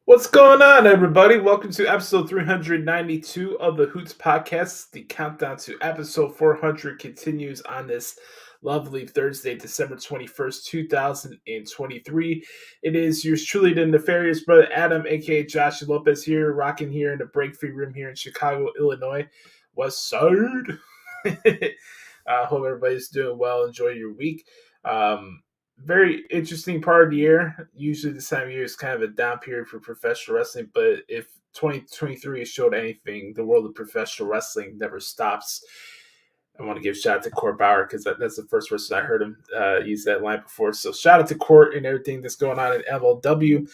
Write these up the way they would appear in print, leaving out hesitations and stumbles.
What's going on, everybody? Welcome to episode 392 of the Hoots Podcast. The countdown to episode 400 continues on this lovely Thursday, December 21st, 2023. It is yours truly, the nefarious brother Adam, aka Joshie Lopez, here, rocking here in the break free room here in Chicago, Illinois. West Side. Hope everybody's doing well. Enjoy your week. Very interesting part of the year. Usually this time of year is kind of a down period for professional wrestling, but if 2023 has showed anything, the world of professional wrestling never stops. I want to give a shout out to Court Bauer because that's the first person I heard him use that line before. So shout out to Court and everything that's going on in MLW.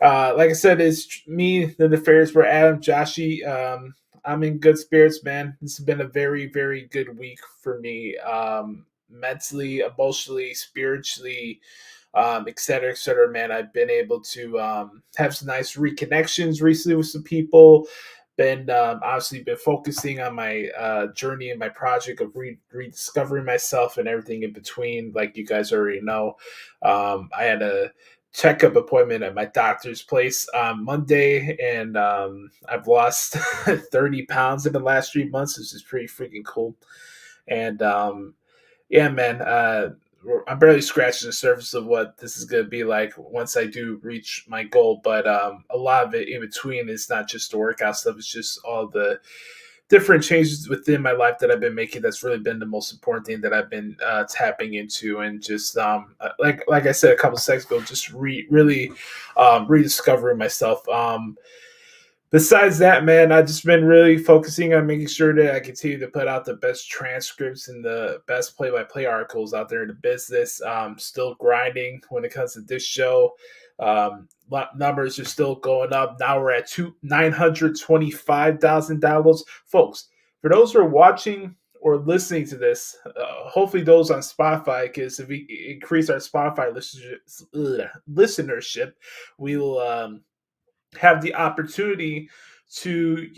Like I said, it's me, the nefarious for Adam, Joshie. I'm in good spirits, man. This has been a very, very good week for me. Mentally, emotionally, spiritually, et cetera, man. I've been able to have some nice reconnections recently with some people. Been obviously been focusing on my journey and my project of rediscovering myself and everything in between. Like you guys already know, I had a checkup appointment at my doctor's place on Monday, and I've lost 30 pounds in the last 3 months, which is pretty freaking cool. And yeah, man, I'm barely scratching the surface of what this is going to be like once I do reach my goal. But a lot of it in between is not just the workout stuff; it's just all the different changes within my life that I've been making. That's really been the most important thing that I've been tapping into, and just like I said a couple seconds ago, just really rediscovering myself. Besides that, man, I've just been really focusing on making sure that I continue to put out the best transcripts and the best play-by-play articles out there in the business. Still grinding when it comes to this show. Numbers are still going up. Now we're at 925,000 downloads. Folks, for those who are watching or listening to this, hopefully those on Spotify, because if we increase our Spotify listenership, we will have the opportunity to,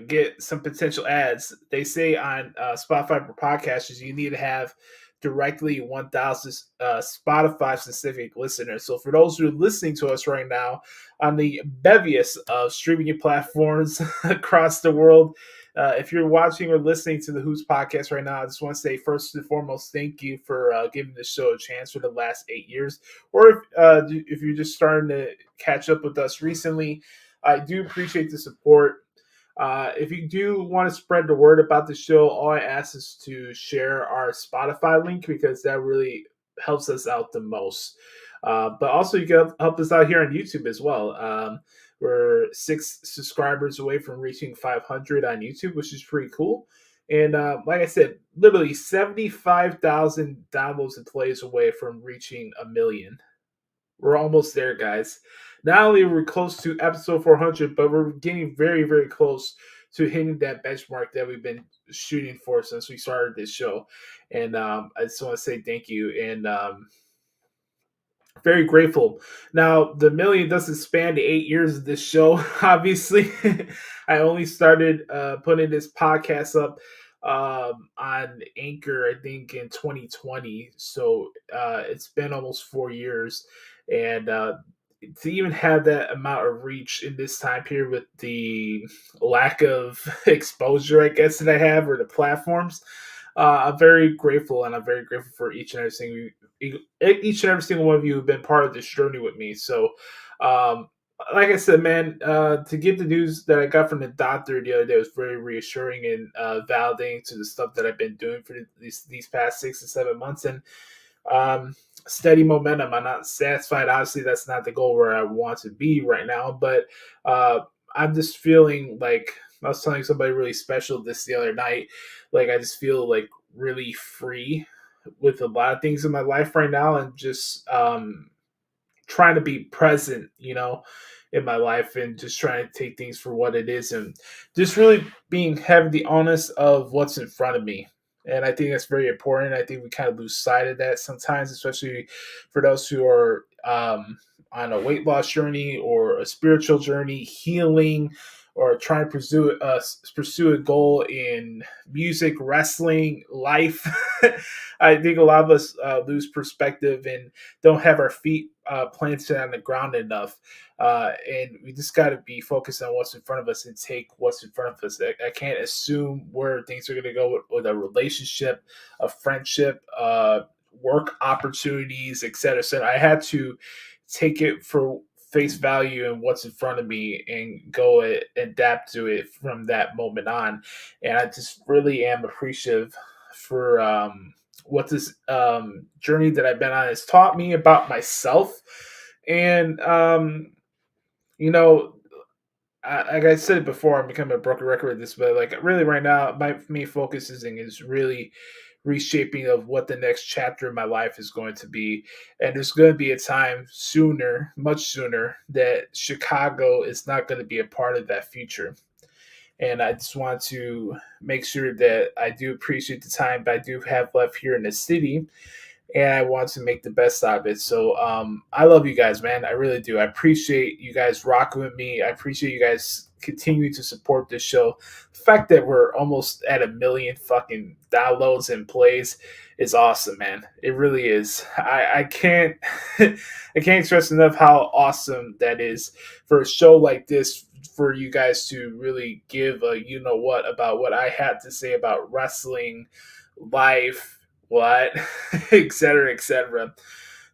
get some potential ads. They say on Spotify for podcasters, you need to have directly 1,000 Spotify specific listeners. So for those who are listening to us right now on the beviest of streaming platforms across the world, if you're watching or listening to the Hoots Podcast right now, I just want to say first and foremost, thank you for giving the show a chance for the last 8 years. Or if you're just starting to catch up with us recently, I do appreciate the support. If you do want to spread the word about the show, all I ask is to share our Spotify link because that really helps us out the most. But also, you can help us out here on YouTube as well. We're 6 subscribers away from reaching 500 on YouTube, which is pretty cool. And like I said, literally 75,000 downloads and plays away from reaching a million. We're almost there, guys. Not only are we close to episode 400, but we're getting very, very close to hitting that benchmark that we've been shooting for since we started this show. And I just want to say thank you. And very grateful. Now, the million doesn't span the 8 years of this show, obviously. I only started putting this podcast up on Anchor, I think, in 2020. So it's been almost 4 years. And to even have that amount of reach in this time period with the lack of exposure, I guess, that I have, or the platforms, I'm very grateful, and I'm very grateful for each and every single one of you who've been part of this journey with me. So, like I said, man, to get the news that I got from the doctor the other day was very reassuring and validating to the stuff that I've been doing for these past 6 to 7 months, and steady momentum. I'm not satisfied. Obviously, that's not the goal where I want to be right now, but I'm just feeling like I was telling somebody really special this the other night. Like I just feel like really free with a lot of things in my life right now, and just trying to be present, in my life, and just trying to take things for what it is, and just really being heavily honest of what's in front of me. And I think that's very important. I think we kind of lose sight of that sometimes, especially for those who are on a weight loss journey or a spiritual journey, healing, or trying to pursue a goal in music, wrestling, life. I think a lot of us lose perspective and don't have our feet planted on the ground enough. And we just got to be focused on what's in front of us and take what's in front of us. I can't assume where things are going to go with a relationship, a friendship, work opportunities, etc. So I had to take it for face value and what's in front of me and go adapt to it from that moment on. And I just really am appreciative for what this journey that I've been on has taught me about myself. And you know, like I said before, I'm becoming a broken record with this, but like really right now, my main focus is really reshaping of what the next chapter of my life is going to be. And there's going to be a time sooner, much sooner, that Chicago is not going to be a part of that future. And I just want to make sure that I do appreciate the time that I do have left here in the city, and I want to make the best out of it. So I love you guys, man. I really do. I appreciate you guys rocking with me. I appreciate you guys continue to support this show. The fact that we're almost at 1 million fucking downloads and plays is awesome, man. It really is. I can't I can't stress enough how awesome that is for a show like this, for you guys to really give a you know what about what I had to say about wrestling, life, what, etc., etc.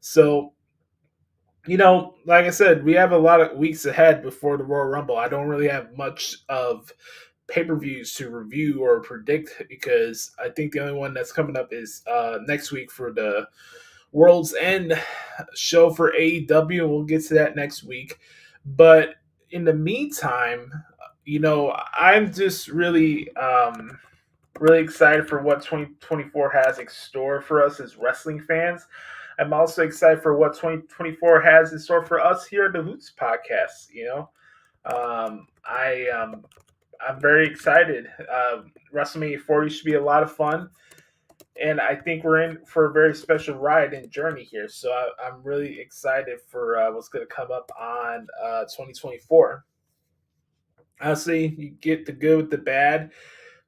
So, like I said, we have a lot of weeks ahead before the Royal Rumble. I don't really have much of pay-per-views to review or predict because I think the only one that's coming up is next week for the World's End show for AEW, and we'll get to that next week. But in the meantime, I'm just really excited for what 2024 has in store for us as wrestling fans. I'm also excited for what 2024 has in store for us here at the Hoots Podcast. I'm very excited. WrestleMania 40 should be a lot of fun, and I think we're in for a very special ride and journey here. So I'm really excited for what's going to come up on 2024. Honestly, you get the good with the bad.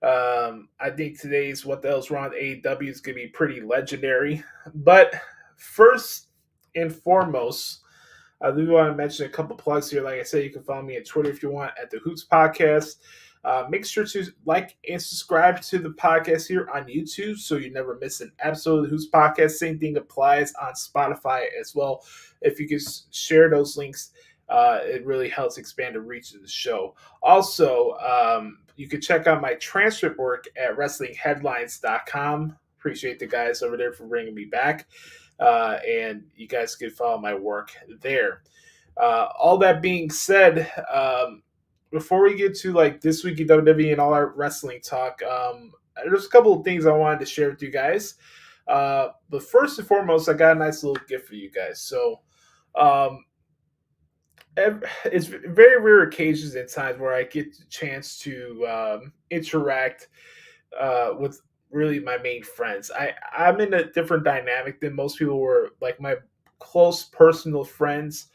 I think today's What the Hell's Wrong with AEW is going to be pretty legendary. But first and foremost, I do want to mention a couple plugs here. Like I said, you can follow me on Twitter if you want at the Hoots Podcast. Make sure to like and subscribe to the podcast here on YouTube so you never miss an episode of the Hoots Podcast. Same thing applies on Spotify as well. If you could share those links, it really helps expand the reach of the show. Also, you can check out my transcript work at WrestlingHeadlines.com. Appreciate the guys over there for bringing me back. And you guys can follow my work there. All that being said, before we get to like this week in WWE and all our wrestling talk, there's a couple of things I wanted to share with you guys. But first and foremost, I got a nice little gift for you guys. So, it's very rare occasions and times where I get the chance to interact with really my main friends. I'm in a different dynamic than most people were. Like my close personal friends,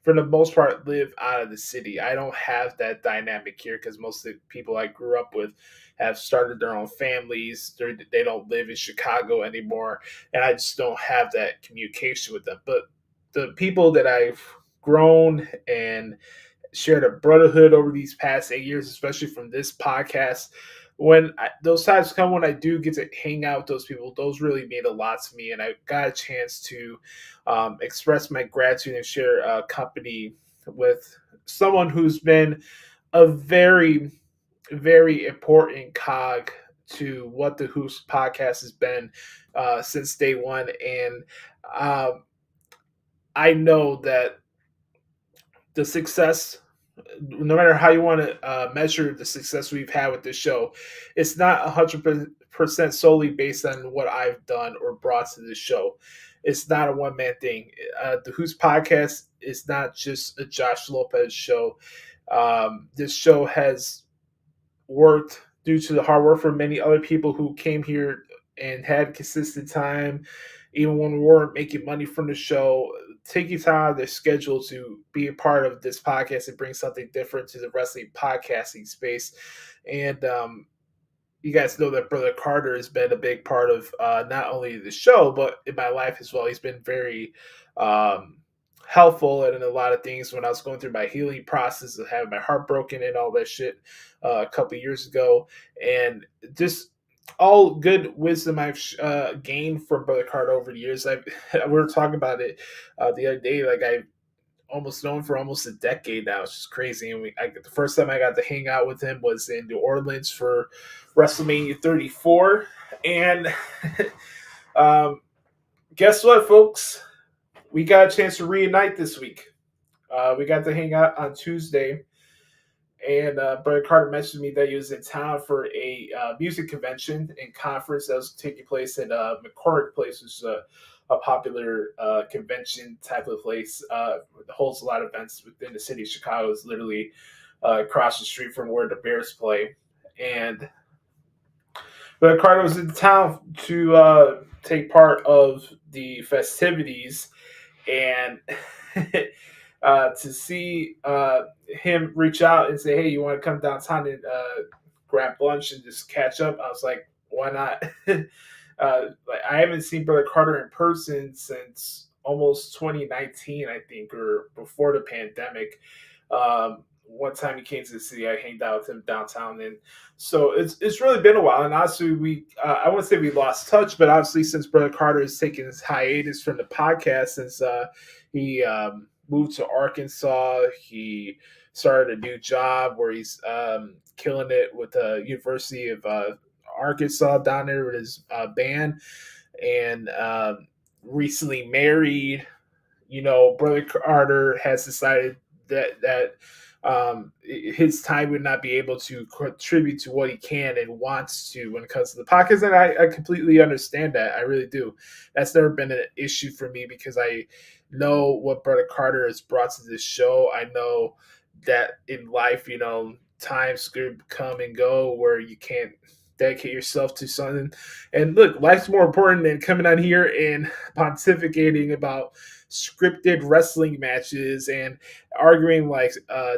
for the most part, live out of the city. I don't have that dynamic here because most of the people I grew up with have started their own families. They don't live in Chicago anymore, and I just don't have that communication with them. But the people that I've grown and shared a brotherhood over these past 8 years, especially from this podcast, those times come when I do get to hang out with those people, those really mean a lot to me. And I got a chance to express my gratitude and share company with someone who's been a very, very important cog to what the Hoots Podcast has been since day one. And I know that the success, no matter how you want to measure the success we've had with this show, it's not 100% solely based on what I've done or brought to the show. It's not a one-man thing. The Hoots Podcast is not just a Joshie Lopez show. This show has worked due to the hard work for many other people who came here and had consistent time, even when we weren't making money from the show. taking time out of their schedule to be a part of this podcast and bring something different to the wrestling podcasting space. And you guys know that Brother Carter has been a big part of not only the show, but in my life as well. He's been very helpful in a lot of things when I was going through my healing process of having my heart broken and all that shit a couple of years ago. And just all good wisdom I've gained from Brother Carter over the years. We were talking about it the other day. Like, I've almost known for almost a decade now. It's just crazy. And the first time I got to hang out with him was in New Orleans for WrestleMania 34. And guess what, folks? We got a chance to reunite this week. We got to hang out on Tuesday. And Brother Carter mentioned to me that he was in town for a music convention and conference that was taking place at McCormick Place, which is a popular convention type of place. It holds a lot of events within the city of Chicago. It's literally across the street from where the Bears play. And Brother Carter was in town to take part of the festivities, and to see him reach out and say, hey, you want to come downtown and grab lunch and just catch up? I was like, why not? I haven't seen Brother Carter in person since almost 2019, I think, or before the pandemic. One time he came to the city, I hanged out with him downtown, and so it's really been a while. And honestly, I wouldn't say we lost touch, but obviously since Brother Carter has taken his hiatus from the podcast, since he moved to Arkansas, he started a new job where he's killing it with the University of Arkansas down there with his band, and recently married. Brother Carter has decided that his time would not be able to contribute to what he can and wants to when it comes to the podcast. And I completely understand that. I really do. That's never been an issue for me because I know what Brother Carter has brought to this show. I know that in life, times could come and go where you can't dedicate yourself to something. And look, life's more important than coming on here and pontificating about scripted wrestling matches and arguing like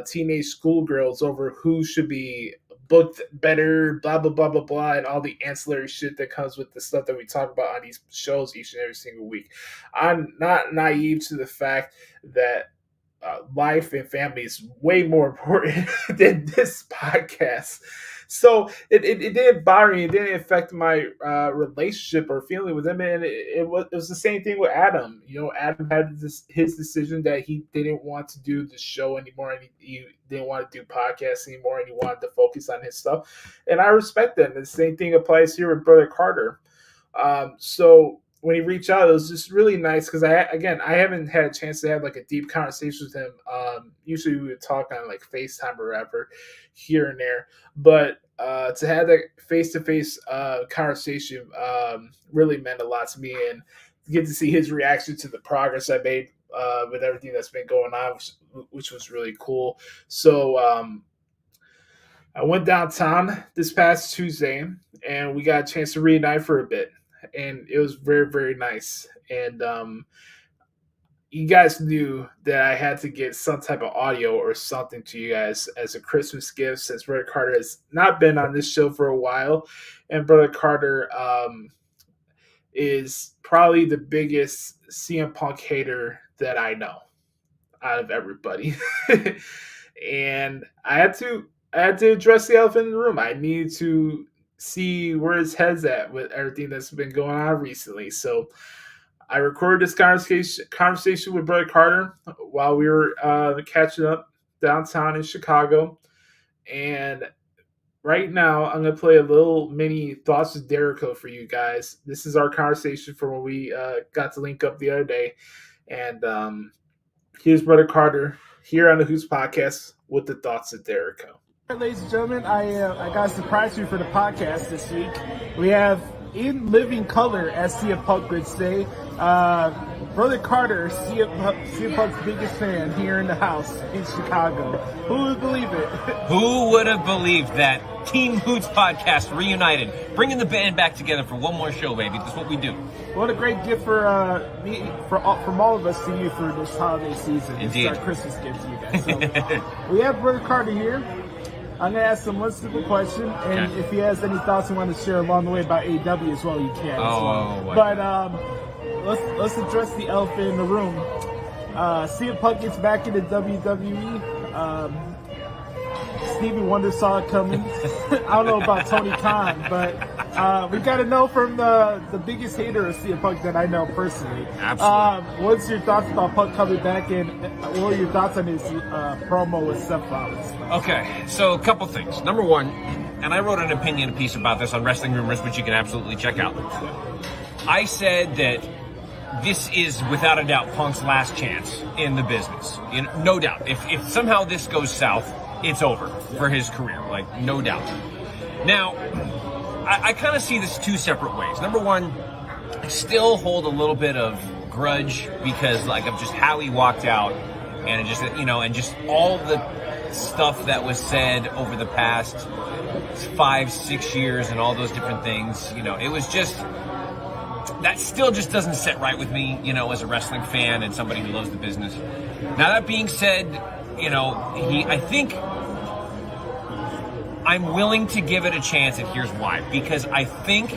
teenage schoolgirls over who should be booked better, blah, blah, blah, blah, blah, and all the ancillary shit that comes with the stuff that we talk about on these shows each and every single week. I'm not naive to the fact that life and family is way more important than this podcast. So it didn't bother me. It didn't affect my relationship or feeling with him. And it was the same thing with Adam. Adam had his decision that he didn't want to do the show anymore, and he didn't want to do podcasts anymore, and he wanted to focus on his stuff. And I respect that. And the same thing applies here with Brother Carter. So when he reached out, it was just really nice because I haven't had a chance to have like a deep conversation with him. Usually we would talk on like FaceTime or whatever here and there, but to have that face-to-face conversation really meant a lot to me, and to get to see his reaction to the progress I made with everything that's been going on, which was really cool. So I went downtown this past Tuesday, and we got a chance to reunite for a bit. And it was very, very nice. And you guys knew that I had to get some type of audio or something to you guys as a Christmas gift, since Brother Carter has not been on this show for a while. And Brother Carter is probably the biggest CM Punk hater that I know out of everybody. And I had to address the elephant in the room. I needed to see where his head's at with everything that's been going on recently. So I recorded this conversation with Brother Carter while we were catching up downtown in Chicago. And right now, I'm going to play a little mini Thoughts with Jericho for you guys. This is our conversation from when we got to link up the other day. And here's Brother Carter here on the Hoots Podcast with the Thoughts of Jericho. Ladies and gentlemen, I got a surprise for you for the podcast this week. We have in living color, as CM Punk would say, Brother Carter, CM Punk's biggest fan here in the house in Chicago. Who would believe it? Who would have believed that? Team Hoots Podcast reunited, bringing the band back together for one more show, baby. That's what we do. What a great gift for me, from all of us to you for this holiday season. Indeed. It's our Christmas gift to you guys. So, we have Brother Carter here. I'm going to ask him one simple question, and if he has any thoughts he wants to share along the way about AEW as well, you can. But let's address the elephant in the room. CM Punk gets back into WWE. Stevie Wonder saw it coming. I don't know about Tony Khan, but we got to know from the biggest hater of CM Punk that I know personally. Absolutely. What's your thoughts about Punk coming back, and what are your thoughts on his promo with Seth Rollins? Okay, so a couple things. Number one, and I wrote an opinion piece about this on Wrestling Rumors, which you can absolutely check out. I said that this is, without a doubt, Punk's last chance in the business. No doubt. If somehow this goes south, it's over for his career, like, no doubt. Now, I kind of see this two separate ways. Number one, I still hold a little bit of grudge because, like, of just how he walked out, and it just, and just all the stuff that was said over the past 5-6 years and all those different things. It was just, that still just doesn't sit right with me, as a wrestling fan and somebody who loves the business. Now, that being said, I think I'm willing to give it a chance, and here's why. Because I think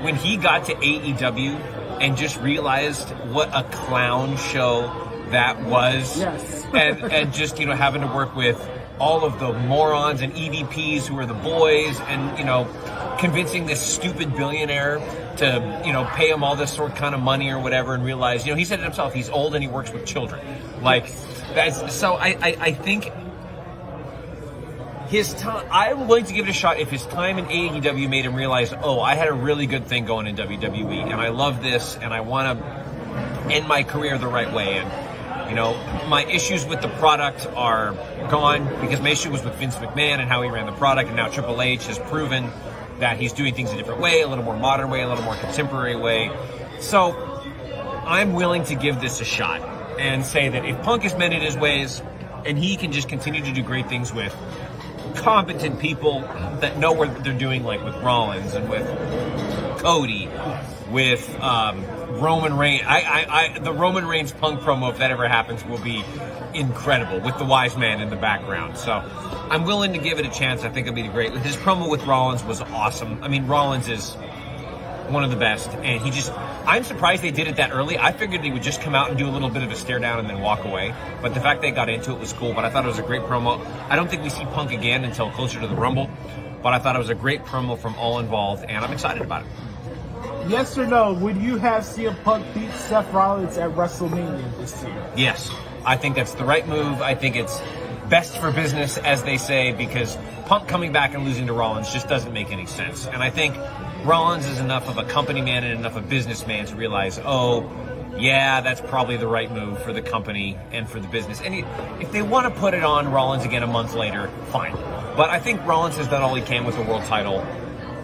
when he got to AEW and just realized what a clown show that was, yes. and just, having to work with all of the morons and EVPs who are the boys, and, convincing this stupid billionaire to, pay him all this sort kind of money or whatever, and realize, he said it himself, he's old and he works with children. Like, so I think his time, I'm willing to give it a shot if his time in AEW made him realize, I had a really good thing going in WWE, and I love this, and I want to end my career the right way. And, my issues with the product are gone, because my issue was with Vince McMahon and how he ran the product, and now Triple H has proven that he's doing things a different way, a little more modern way, a little more contemporary way. So I'm willing to give this a shot and say that if Punk is mended his ways and he can just continue to do great things with competent people that know what they're doing, like with Rollins and with Cody, with Roman Reigns. The Roman Reigns Punk promo, if that ever happens, will be incredible with the wise man in the background. So I'm willing to give it a chance. I think it'll be great. His promo with Rollins was awesome. I mean, Rollins is one of the best, and I'm surprised they did it that early. I figured he would just come out and do a little bit of a stare down and then walk away, but the fact they got into it was cool. But I thought it was a great promo. I don't think we see Punk again until closer to the Rumble, but I thought it was a great promo from all involved, and I'm excited about it. Yes or no, would you have CM Punk beat Seth Rollins at WrestleMania this year? Yes, I think that's the right move. I think it's best for business, as they say, because Punk coming back and losing to Rollins just doesn't make any sense. And I think Rollins is enough of a company man and enough of a businessman to realize, yeah, that's probably the right move for the company and for the business. And if they want to put it on Rollins again a month later, fine. But I think Rollins has done all he can with the world title.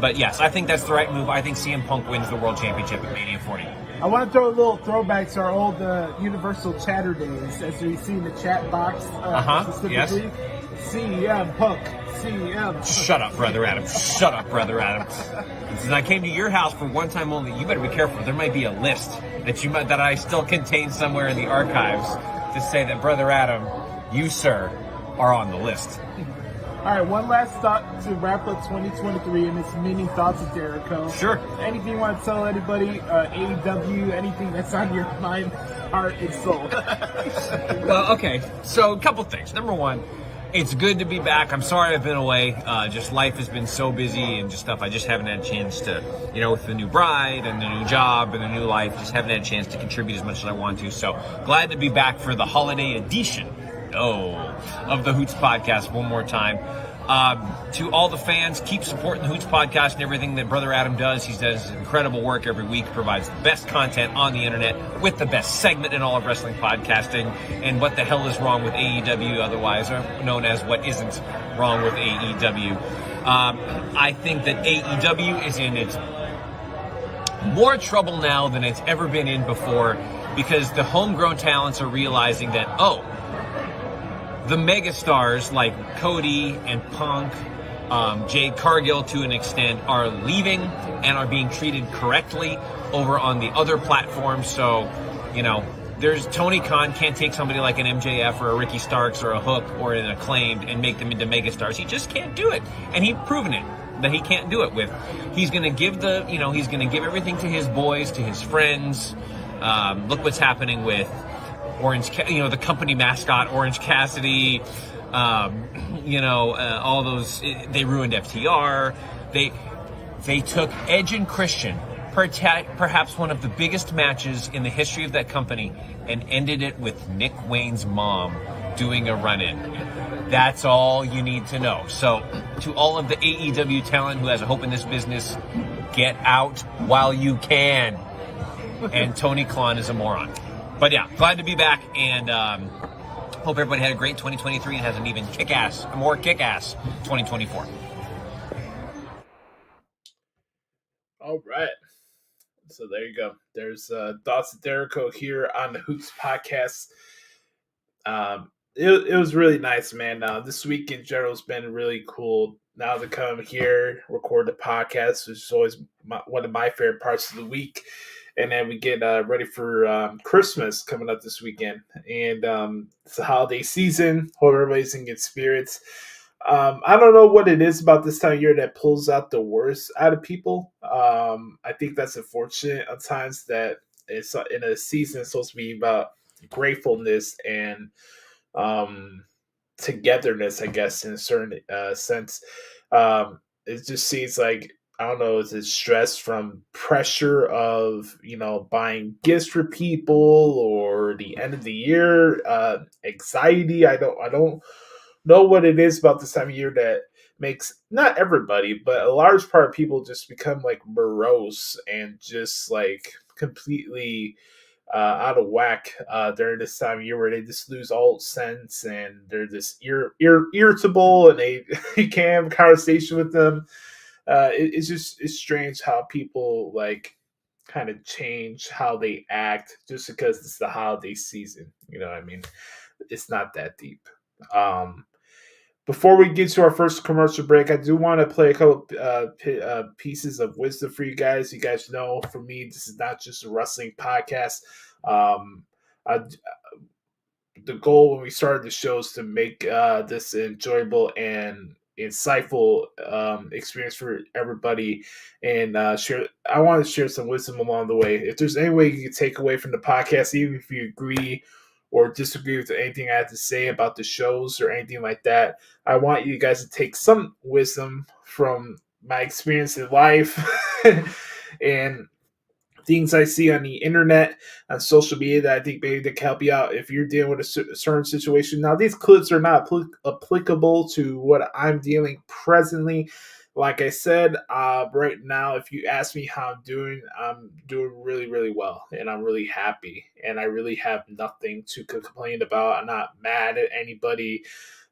But yes, I think that's the right move. I think CM Punk wins the World Championship at Mania 40. I want to throw a little throwback to our old Universal Chatter days, as we see in the chat box specifically. Yes. CM Punk, CM Punk. Shut up, Brother Adam. Shut up, Brother Adam. Since I came to your house for one time only, you better be careful. There might be a list that I still contain somewhere in the archives to say that, Brother Adam, you, sir, are on the list. All right, one last thought to wrap up 2023 and its mini thoughts of Jericho. Sure. Anything you want to tell anybody, AEW, anything that's on your mind, heart, and soul? Well, okay, so a couple things. Number one, it's good to be back. I'm sorry I've been away. Just life has been so busy and just stuff. I just haven't had a chance to, with the new bride and the new job and the new life, just haven't had a chance to contribute as much as I want to. So glad to be back for the holiday edition of the Hoots Podcast one more time. To all the fans, keep supporting the Hoots Podcast and everything that Brother Adam does. He does incredible work every week, provides the best content on the internet with the best segment in all of wrestling podcasting. And what the hell is wrong with AEW, otherwise known as what isn't wrong with AEW. I think that AEW is in its more trouble now than it's ever been in before, because the homegrown talents are realizing that, the megastars like Cody and Punk, Jade Cargill to an extent, are leaving and are being treated correctly over on the other platforms. So, there's Tony Khan can't take somebody like an MJF or a Ricky Starks or a Hook or an Acclaimed and make them into megastars. He just can't do it. And he's proven it that he can't do it with. He's going to give he's going to give everything to his boys, to his friends. Look what's happening with the company mascot, Orange Cassidy. All those, they ruined FTR. They took Edge and Christian, perhaps one of the biggest matches in the history of that company, and ended it with Nick Wayne's mom doing a run-in. That's all you need to know. So, to all of the AEW talent who has a hope in this business, get out while you can. And Tony Khan is a moron. But yeah, glad to be back, and hope everybody had a great 2023 and has an even more kick-ass 2024. All right. So there you go. There's Thoughts of Jericho here on the Hoots Podcast. It was really nice, man. This week in general has been really cool. Now to come here, record the podcast, which is always one of my favorite parts of the week. And then we get ready for Christmas coming up this weekend. And it's the holiday season. Hope everybody's in good spirits. I don't know what it is about this time of year that pulls out the worst out of people. I think that's unfortunate at times that it's in a season it's supposed to be about gratefulness and togetherness, I guess, in a certain sense. It just seems like, I don't know, is it stress from pressure of, buying gifts for people or the end of the year, anxiety. I don't know what it is about this time of year that makes not everybody, but a large part of people just become like morose and just like completely out of whack during this time of year, where they just lose all sense and they're just irritable, and you can't have a conversation with them. It's strange how people like kind of change how they act just because it's the holiday season. You know what I mean? It's not that deep. Before we get to our first commercial break, I do want to play a couple pieces of wisdom for you guys. You guys know, for me, this is not just a wrestling podcast. The goal when we started the show is to make this enjoyable and insightful experience for everybody, and share. I want to share some wisdom along the way. If there's any way you can take away from the podcast, even if you agree or disagree with anything I have to say about the shows or anything like that, I want you guys to take some wisdom from my experience in life and things I see on the internet, on social media, that I think maybe they can help you out if you're dealing with a certain situation. Now, these clips are not applicable to what I'm dealing presently. Like I said, right now, if you ask me how I'm doing really, really well, and I'm really happy, and I really have nothing to complain about. I'm not mad at anybody.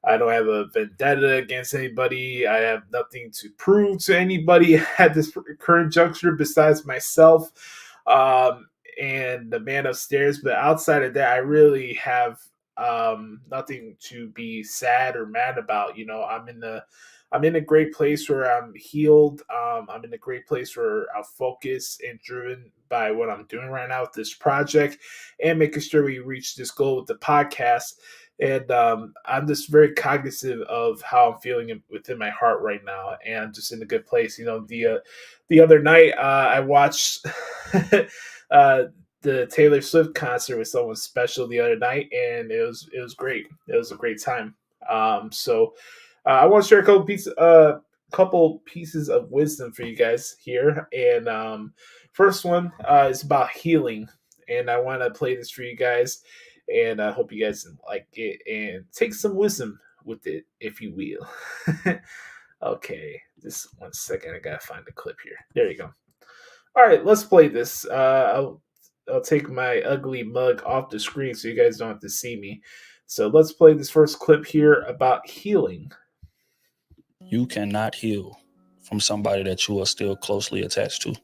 I don't have a vendetta against anybody. I have nothing to prove to anybody at this current juncture besides myself and the man upstairs. But outside of that, I really have nothing to be sad or mad about. I'm in a great place where I'm healed. I'm in a great place where I'm focused and driven by what I'm doing right now with this project and making sure we reach this goal with the podcast. And I'm just very cognizant of how I'm feeling within my heart right now. And I'm just in a good place. The other night I watched the Taylor Swift concert with someone special the other night, and it was great. It was a great time. So I want to share a couple pieces of wisdom for you guys here. And first one is about healing, and I want to play this for you guys. And I hope you guys like it and take some wisdom with it, if you will. Okay, just 1 second. I gotta find the clip here. There you go. All right, let's play this. I'll take my ugly mug off the screen so you guys don't have to see me. So let's play this first clip here about healing. You cannot heal from somebody that you are still closely attached to.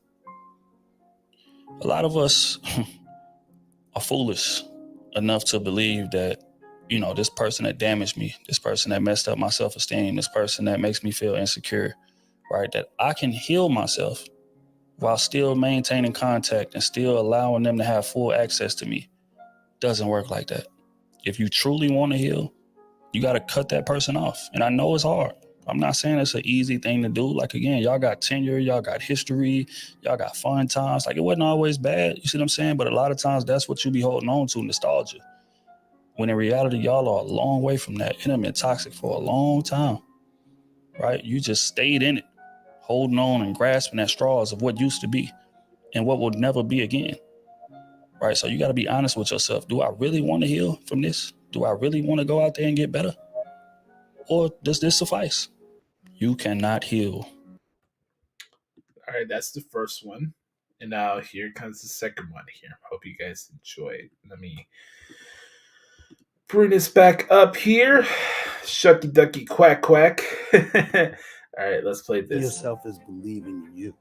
A lot of us are foolish enough to believe that, this person that damaged me, this person that messed up my self-esteem, this person that makes me feel insecure, right? That I can heal myself while still maintaining contact and still allowing them to have full access to me. Doesn't work like that. If you truly want to heal, you got to cut that person off. And I know it's hard. I'm not saying it's an easy thing to do. Like, again, y'all got tenure, y'all got history, y'all got fun times. Like, it wasn't always bad. You see what I'm saying? But a lot of times that's what you be holding on to, nostalgia. When in reality, y'all are a long way from that. It done been toxic for a long time, right? You just stayed in it, holding on and grasping at straws of what used to be and what will never be again, right? So you got to be honest with yourself. Do I really want to heal from this? Do I really want to go out there and get better? Or does this suffice? You cannot heal. All right, that's the first one. And now here comes the second one here. Hope you guys enjoy it. Let me bring this back up here. Shucky ducky quack quack. All right, let's play this. Yourself is believing in you.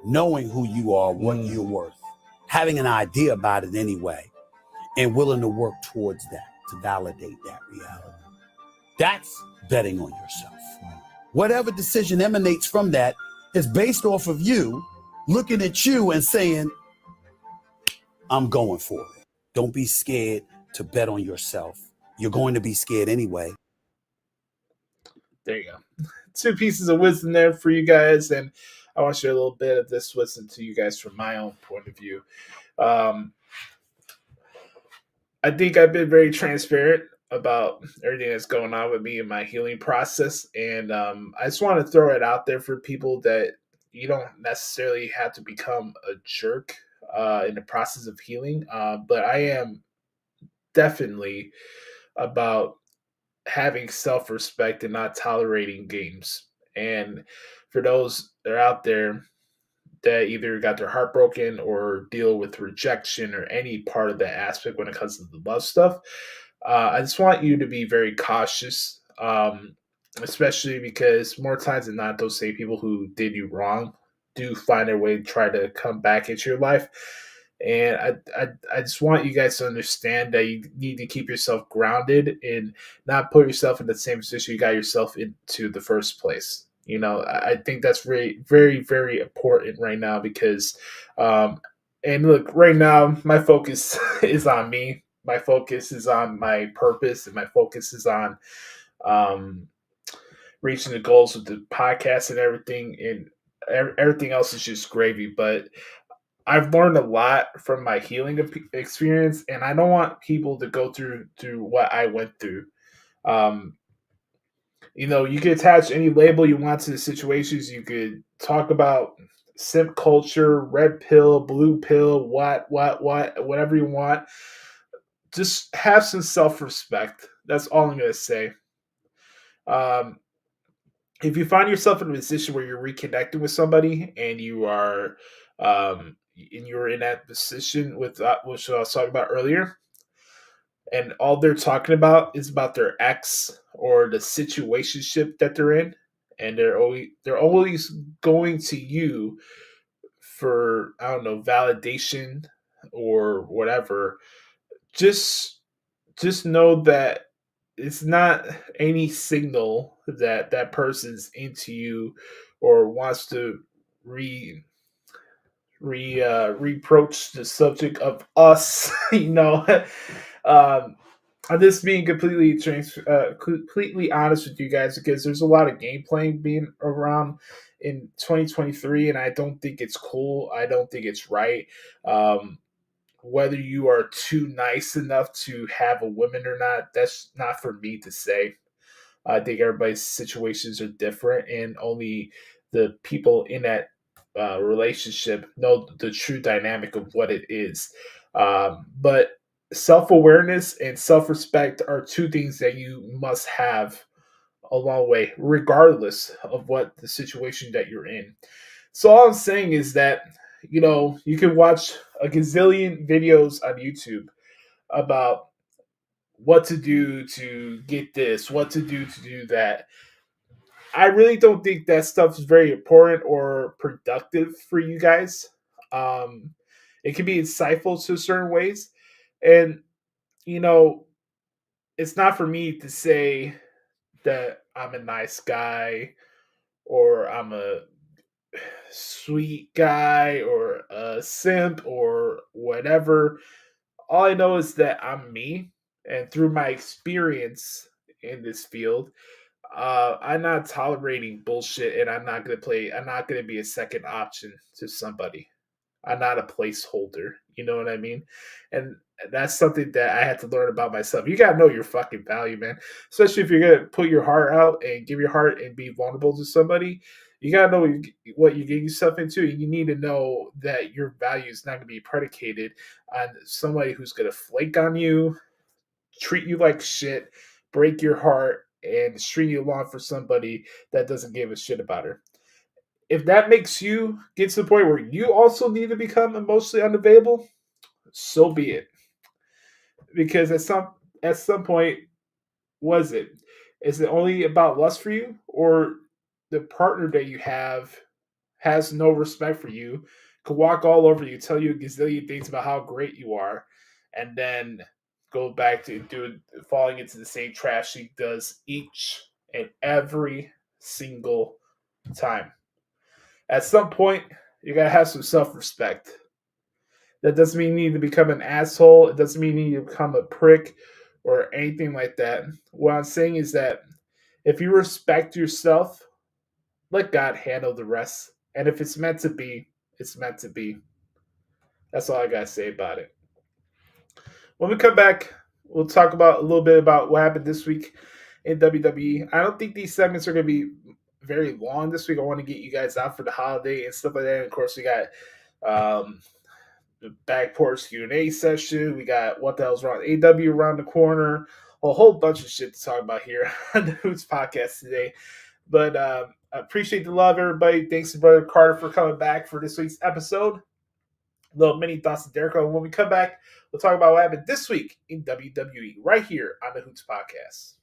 Knowing who you are, what you're worth. Having an idea about it anyway. And willing to work towards that, to validate that reality. That's betting on yourself. Whatever decision emanates from that is based off of you looking at you and saying, I'm going for it. Don't be scared to bet on yourself. You're going to be scared anyway. There you go. 2 pieces of wisdom there for you guys. And I want to share a little bit of this wisdom to you guys from my own point of view. I think I've been very transparent about everything that's going on with me in my healing process. And I just want to throw it out there for people that you don't necessarily have to become a jerk in the process of healing. But I am definitely about having self-respect and not tolerating games. And for those that are out there that either got their heart broken or deal with rejection or any part of that aspect when it comes to the love stuff, I just want you to be very cautious, especially because more times than not, those same people who did you wrong do find their way to try to come back into your life. And I just want you guys to understand that you need to keep yourself grounded and not put yourself in the same position you got yourself into the first place. I think that's very, very, very important right now because, and look, right now, my focus is on me. My focus is on my purpose, and my focus is on reaching the goals with the podcast and everything. And everything else is just gravy. But I've learned a lot from my healing experience, and I don't want people to go through what I went through. You can attach any label you want to the situations. You could talk about simp culture, red pill, blue pill, whatever you want. Just have some self-respect. That's all I'm going to say. If you find yourself in a position where you're reconnecting with somebody and you are, and you're in that position with which I was talking about earlier, and all they're talking about is about their ex or the situationship that they're in, and they're always going to you for, I don't know, validation or whatever. Just know that it's not any signal that that person's into you or wants to reproach the subject of us. I'm just being completely honest with you guys because there's a lot of game playing being around in 2023, and I don't think it's cool. I don't think it's right. Whether you are too nice enough to have a woman or not, that's not for me to say. I think everybody's situations are different, and only the people in that relationship know the true dynamic of what it is. But self-awareness and self-respect are 2 things that you must have along the way, regardless of what the situation that you're in. So all I'm saying is that, you can watch a gazillion videos on YouTube about what to do to get this, what to do that. I really don't think that stuff is very important or productive for you guys. It can be insightful to certain ways. And, you know, it's not for me to say that I'm a nice guy or I'm a sweet guy or a simp or whatever. All I know is that I'm me. And through my experience in this field, I'm not tolerating bullshit, and I'm not gonna be a second option to somebody. I'm not a placeholder. You know what I mean? And that's something that I had to learn about myself. You gotta know your fucking value, man. Especially if you're gonna put your heart out and give your heart and be vulnerable to somebody. You gotta know what you're getting yourself into. You need to know that your value is not gonna be predicated on somebody who's gonna flake on you, treat you like shit, break your heart, and string you along for somebody that doesn't give a shit about her. If that makes you get to the point where you also need to become emotionally unavailable, so be it. Because at some point, was it? Is it only about lust for you, or the partner that you have has no respect for you, could walk all over you, tell you a gazillion things about how great you are, and then go back to falling into the same trash he does each and every single time. At some point, you gotta have some self-respect. That doesn't mean you need to become an asshole. It doesn't mean you need to become a prick or anything like that. What I'm saying is that if you respect yourself, let God handle the rest. And if it's meant to be, it's meant to be. That's all I gotta say about it. When we come back, we'll talk about a little bit about what happened this week in WWE. I don't think these segments are gonna be very long this week. I want to get you guys out for the holiday and stuff like that. And of course, we got the back porch Q&A session. We got what the hell's wrong AW around the corner. A whole bunch of shit to talk about here on the Hoots Podcast today. But I appreciate the love, everybody. Thanks to Brother Carter for coming back for this week's episode. Little mini thoughts to Derek. When we come back, we'll talk about what happened this week in WWE right here on the Hoots Podcast.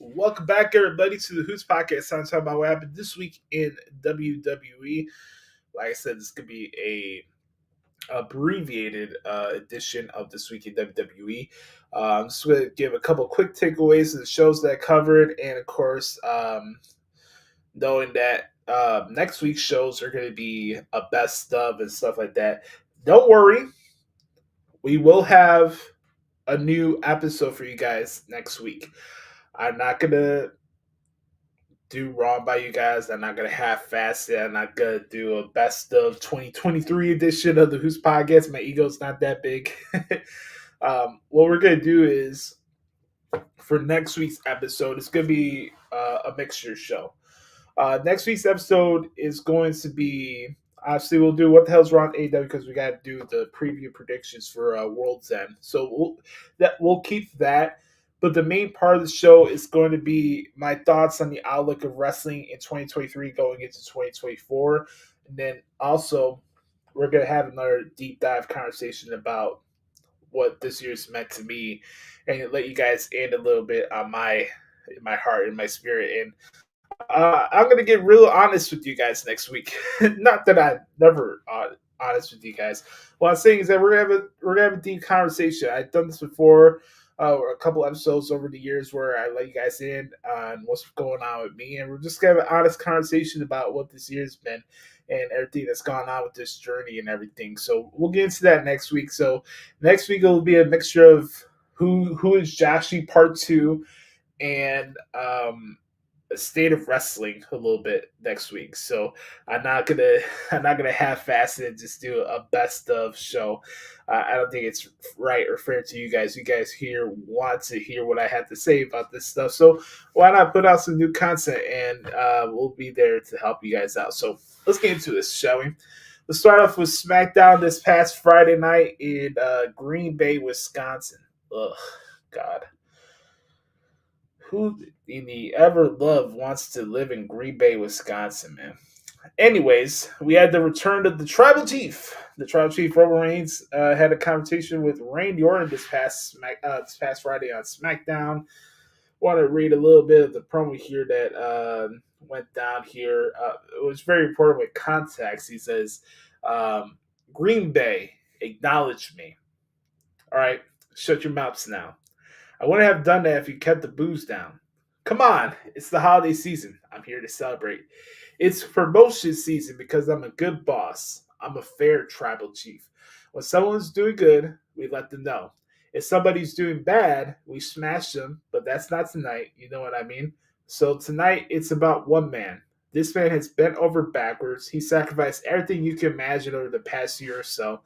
Welcome back, everybody, to the Hoots Podcast. I'm talking about what happened this week in WWE. Like I said, this could be a abbreviated edition of This Week in WWE. I'm just going to give a couple quick takeaways of the shows that I covered, and of course, knowing that next week's shows are going to be a best of and stuff like that. Don't worry, we will have a new episode for you guys next week. I'm not going to do wrong by you guys. I'm not going to half-ass it. I'm not going to do a best of 2023 edition of the Who's Podcast. My ego's not that big. What we're going to do is, for next week's episode, it's going to be a mixture show. Next week's episode is going to be, obviously, we'll do what the hell's wrong with AW because we got to do the preview predictions for World's End. So we'll keep that. But the main part of the show is going to be my thoughts on the outlook of wrestling in 2023 going into 2024. And then also, we're going to have another deep dive conversation about what this year's meant to me and let you guys in a little bit on my heart and my spirit. And I'm going to get real honest with you guys next week. Not that I'm never honest with you guys. What I'm saying is that we're gonna have a deep conversation. I've done this before. A couple episodes over the years where I let you guys in on what's going on with me, and we're just gonna have an honest conversation about what this year's been and everything that's gone on with this journey and everything. So we'll get into that next week. So next week it'll be a mixture of who is Joshie Part 2 and a state of wrestling a little bit next week. So I'm not gonna half-ass it and just do a best of show. I don't think it's right or fair to you guys. You guys here want to hear what I have to say about this stuff. So why not put out some new content, and we'll be there to help you guys out. So let's get into this, shall we? Let's start off with SmackDown this past Friday night in Green Bay, Wisconsin. Ugh, God. Who in the ever love wants to live in Green Bay, Wisconsin, man? Anyways, we had the return of the Tribal Chief. The Tribal Chief, Roman Reigns, had a conversation with Randy Orton this past Friday on SmackDown. Want to read a little bit of the promo here that went down here. It was very important with context. He says, Green Bay, acknowledge me. All right, shut your mouths now. I wouldn't have done that if you kept the booze down. Come on, it's the holiday season. I'm here to celebrate. It's promotion season because I'm a good boss. I'm a fair tribal chief. When someone's doing good, we let them know. If somebody's doing bad, we smash them, but that's not tonight. You know what I mean? So tonight, it's about one man. This man has bent over backwards. He sacrificed everything you can imagine over the past year or so.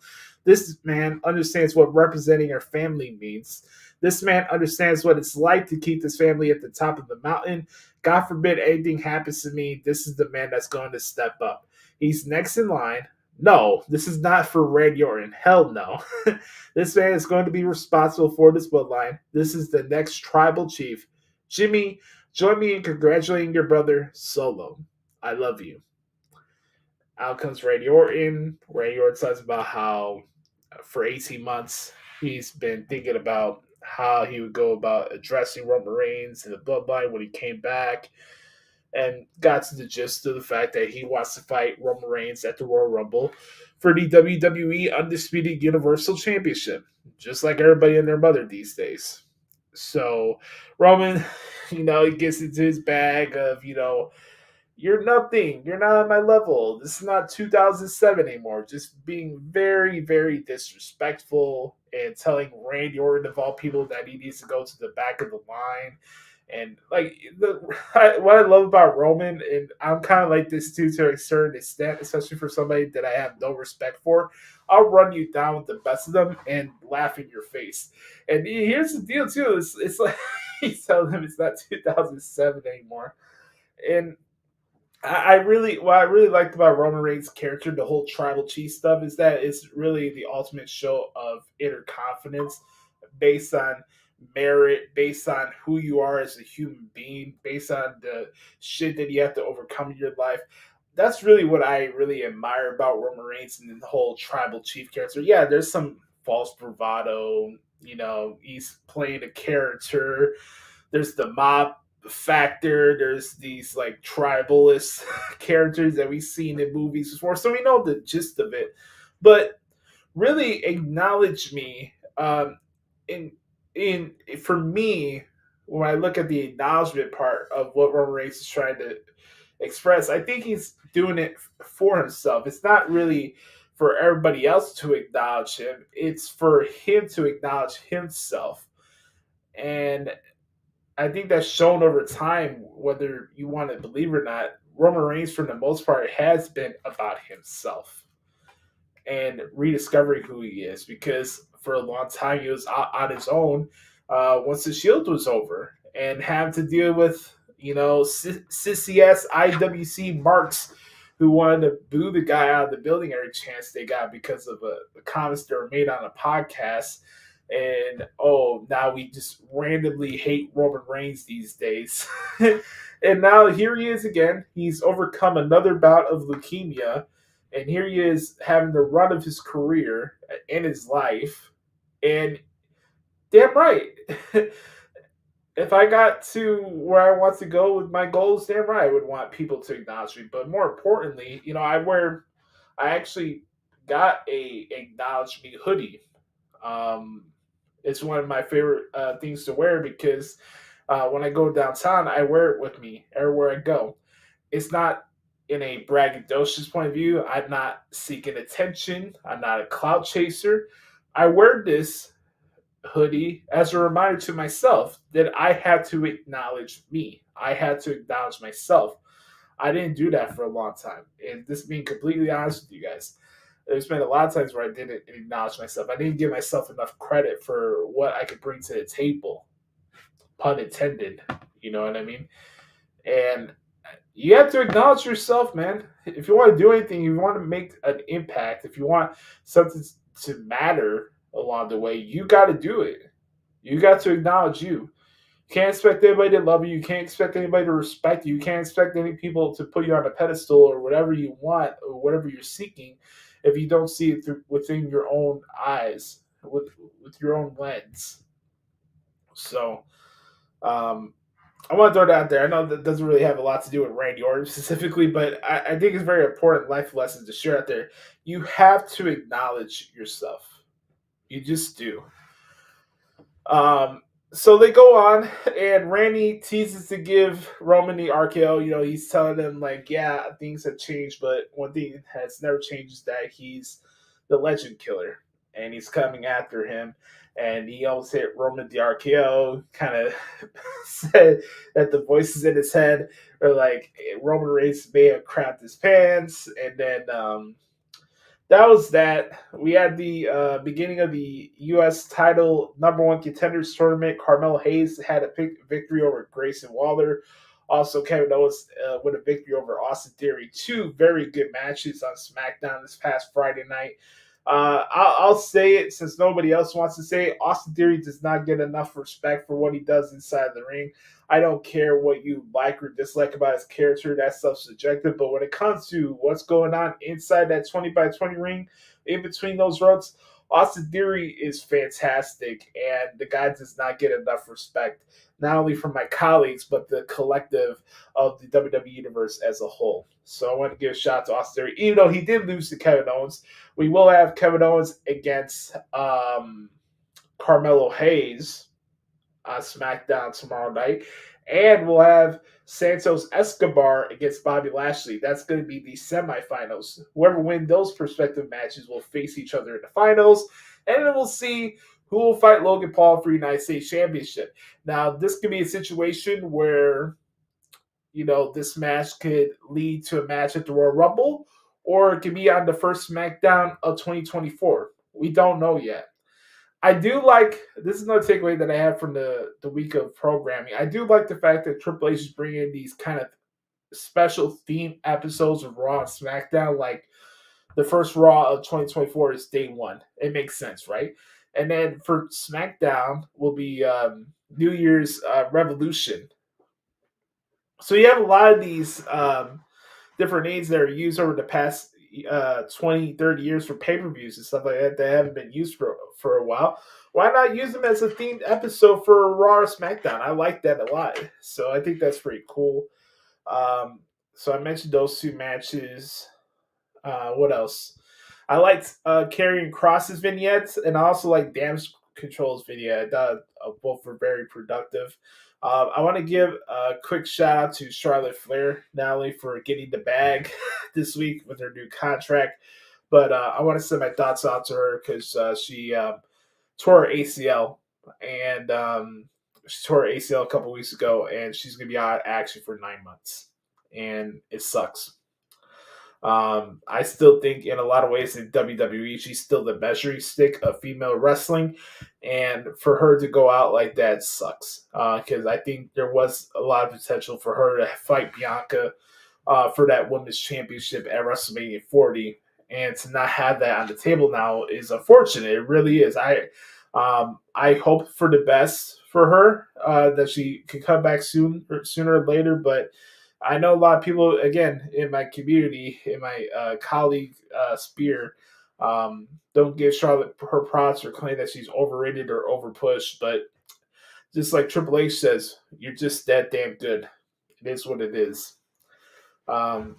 This man understands what representing our family means. This man understands what it's like to keep this family at the top of the mountain. God forbid anything happens to me. This is the man that's going to step up. He's next in line. No, this is not for Randy Orton. Hell no. This man is going to be responsible for this bloodline. This is the next tribal chief. Jimmy, join me in congratulating your brother, Solo. I love you. Out comes Randy Orton. Randy Orton talks about how for 18 months he's been thinking about how he would go about addressing Roman Reigns and the bloodline when he came back, and got to the gist of the fact that he wants to fight Roman Reigns at the Royal Rumble for the WWE Undisputed Universal Championship, just like everybody and their mother these days. So Roman, he gets into his bag of, you're nothing. You're not on my level. This is not 2007 anymore. Just being very, very disrespectful and telling Randy Orton, of all people, that he needs to go to the back of the line. And what I love about Roman, and I'm kind of like this too to a certain extent, especially for somebody that I have no respect for, I'll run you down with the best of them and laugh in your face. And here's the deal too: it's like he's telling him it's not 2007 anymore. And what I really liked about Roman Reigns' character, the whole tribal chief stuff, is that it's really the ultimate show of inner confidence based on merit, based on who you are as a human being, based on the shit that you have to overcome in your life. That's really what I really admire about Roman Reigns and the whole tribal chief character. Yeah, there's some false bravado. He's playing a character. There's the mob factor. There's these like tribalist characters that we've seen in movies before, so we know the gist of it. But really acknowledge me. For me, when I look at the acknowledgement part of what Roman Reigns is trying to express, I think he's doing it for himself. It's not really for everybody else to acknowledge him. It's for him to acknowledge himself. And I think that's shown over time, whether you want to believe it or not. Roman Reigns, for the most part, has been about himself and rediscovering who he is, because for a long time he was on his own once the Shield was over, and having to deal with sissy ass IWC marks who wanted to boo the guy out of the building every chance they got because of the comments that were made on a podcast. And now we just randomly hate Roman Reigns these days. And now here he is again. He's overcome another bout of leukemia, and here he is having the run of his career in his life. And damn right, if I got to where I want to go with my goals, damn right I would want people to acknowledge me. But more importantly, I actually got a acknowledge me hoodie. It's one of my favorite things to wear, because when I go downtown, I wear it with me everywhere I go. It's not in a braggadocious point of view. I'm not seeking attention. I'm not a clout chaser. I wear this hoodie as a reminder to myself that I had to acknowledge me. I had to acknowledge myself. I didn't do that for a long time. And this being completely honest with you guys, there's been a lot of times where I didn't acknowledge myself. I didn't give myself enough credit for what I could bring to the table. Pun intended. You know what I mean? And you have to acknowledge yourself, man. If you want to do anything, you want to make an impact, if you want something to matter along the way, you got to do it. You got to acknowledge you. You can't expect anybody to love you. You can't expect anybody to respect you. You can't expect any people to put you on a pedestal or whatever you want or whatever you're seeking if you don't see it within your own eyes, with your own lens. So, um, I want to throw that out there. I know that doesn't really have a lot to do with Randy Orton specifically, but I think it's very important life lessons to share out there. You have to acknowledge yourself. You just do. Um, so they go on, and Randy teases to give Roman the RKO. You know, he's telling them, like, yeah, things have changed, but one thing has never changed is that he's the legend killer, and he's coming after him. And he almost hit Roman the RKO, kind of said that the voices in his head are like, Roman Reigns may have crapped his pants. And then that was that. We had the beginning of the U.S. title #1 contenders tournament. Carmelo Hayes had a victory over Grayson Waller. Also, Kevin Owens with a victory over Austin Theory. Two very good matches on SmackDown this past Friday night. I'll say it since nobody else wants to say it. Austin Theory does not get enough respect for what he does inside the ring. I don't care what you like or dislike about his character. That stuff's subjective. But when it comes to what's going on inside that 20x20 ring, in between those ropes, Austin Theory is fantastic. And the guy does not get enough respect, not only from my colleagues, but the collective of the WWE Universe as a whole. So I want to give a shout out to Austin Theory. Even though he did lose to Kevin Owens, we will have Kevin Owens against Carmelo Hayes on SmackDown tomorrow night. And we'll have Santos Escobar against Bobby Lashley. That's going to be the semifinals. Whoever wins those prospective matches will face each other in the finals. And then we'll see who will fight Logan Paul for United States Championship. Now, this could be a situation where, you know, this match could lead to a match at the Royal Rumble, or it could be on the first SmackDown of 2024. We don't know yet. I do like, this is another takeaway that I have from the week of programming. I do like the fact that Triple H is bringing in these kind of special theme episodes of Raw and SmackDown. Like the first Raw of 2024 is day one. It makes sense, right? And then for SmackDown will be New Year's Revolution. So you have a lot of these different names that are used over the past 20, 30 years for pay-per-views and stuff like that that haven't been used for a while. Why not use them as a themed episode for Raw or SmackDown? I like that a lot. So I think that's pretty cool. So I mentioned those two matches. What else? I liked Karrion Kross's vignettes, and I also like Damage Control's vignette. I thought both were very productive. I want to give a quick shout out to Charlotte Flair, not only for getting the bag this week with her new contract, but I want to send my thoughts out to her because she tore her ACL, and she tore her ACL a couple weeks ago, and she's going to be out of action for 9 months, and it sucks. I still think in a lot of ways in WWE, she's still the measuring stick of female wrestling. And for her to go out like that sucks. Because I think there was a lot of potential for her to fight Bianca for that women's championship at WrestleMania 40. And to not have that on the table now is unfortunate. It really is. I hope for the best for her, that she can come back sooner or later. But I know a lot of people, again, in my community, in my colleague sphere, don't give Charlotte her props or claim that she's overrated or overpushed. But just like Triple H says, you're just that damn good. It is what it is.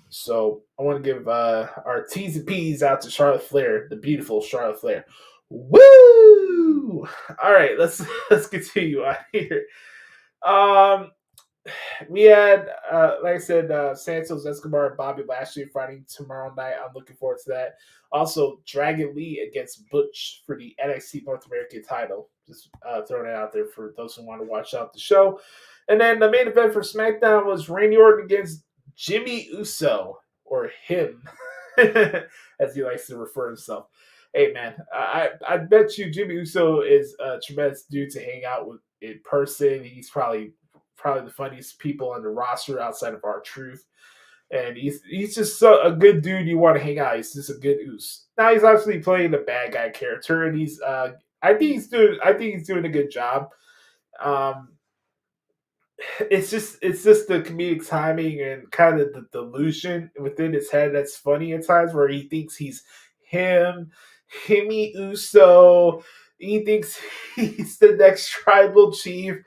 So I want to give our T's and P's out to Charlotte Flair, the beautiful Charlotte Flair. Woo! All right, let's continue on here. We had, like I said, Santos Escobar and Bobby Lashley fighting tomorrow night. I'm looking forward to that. Also, Dragon Lee against Butch for the NXT North American title. Just throwing it out there for those who want to watch out the show. And then the main event for SmackDown was Randy Orton against Jimmy Uso, or him, as he likes to refer himself. Hey, man, I bet you Jimmy Uso is a tremendous dude to hang out with in person. He's probably probably the funniest people on the roster outside of R-Truth. And he's just a good dude you want to hang out. He's just a good oos. Now he's obviously playing a bad guy character, and he's I think he's doing a good job. It's just the comedic timing and kind of the delusion within his head that's funny at times, where he thinks he's Himmy Uso. He thinks he's the next tribal chief,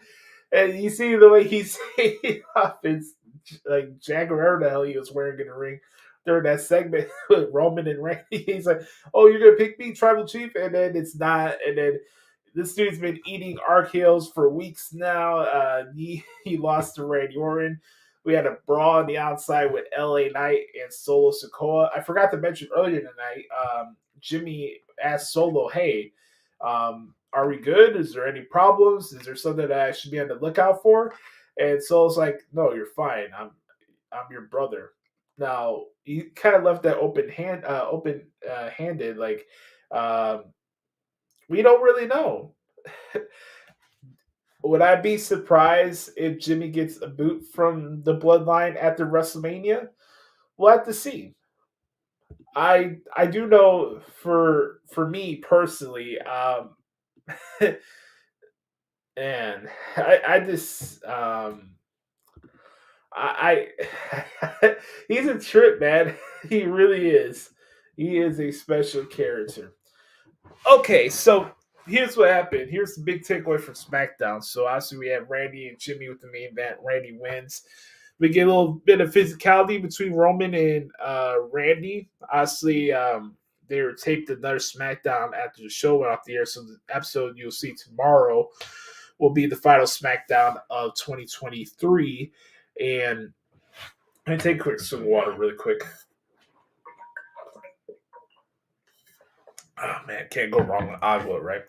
and you see the way he's saying off his like Jaguar the hell he was wearing in the ring during that segment with Roman and Randy. He's like, "Oh, you're gonna pick me, tribal chief," and then it's not, and then this dude's been eating RKO's for weeks now. He lost to Randy Orton. We had a brawl on the outside with LA Knight and Solo Sikoa. I forgot to mention earlier tonight, Jimmy asked Solo, "Hey, are we good? Is there any problems? Is there something that I should be on the lookout for?" And Solo's like, "No, you're fine. I'm your brother." Now he kind of left that open-handed, like we don't really know. Would I be surprised if Jimmy gets a boot from the Bloodline at the WrestleMania? We'll have to see. I do know for me personally, and I just I he's a trip, man. He really is. He is a special character. Okay, so here's what happened. Here's the big takeaway from SmackDown. So obviously we have Randy and Jimmy with the main event. Randy wins. We get a little bit of physicality between Roman and Randy. Obviously, they were taped another SmackDown after the show went off the air. So the episode you'll see tomorrow will be the final SmackDown of 2023. And I'm going to take a quick swig of water really quick. Oh, man, can't go wrong with agua, right?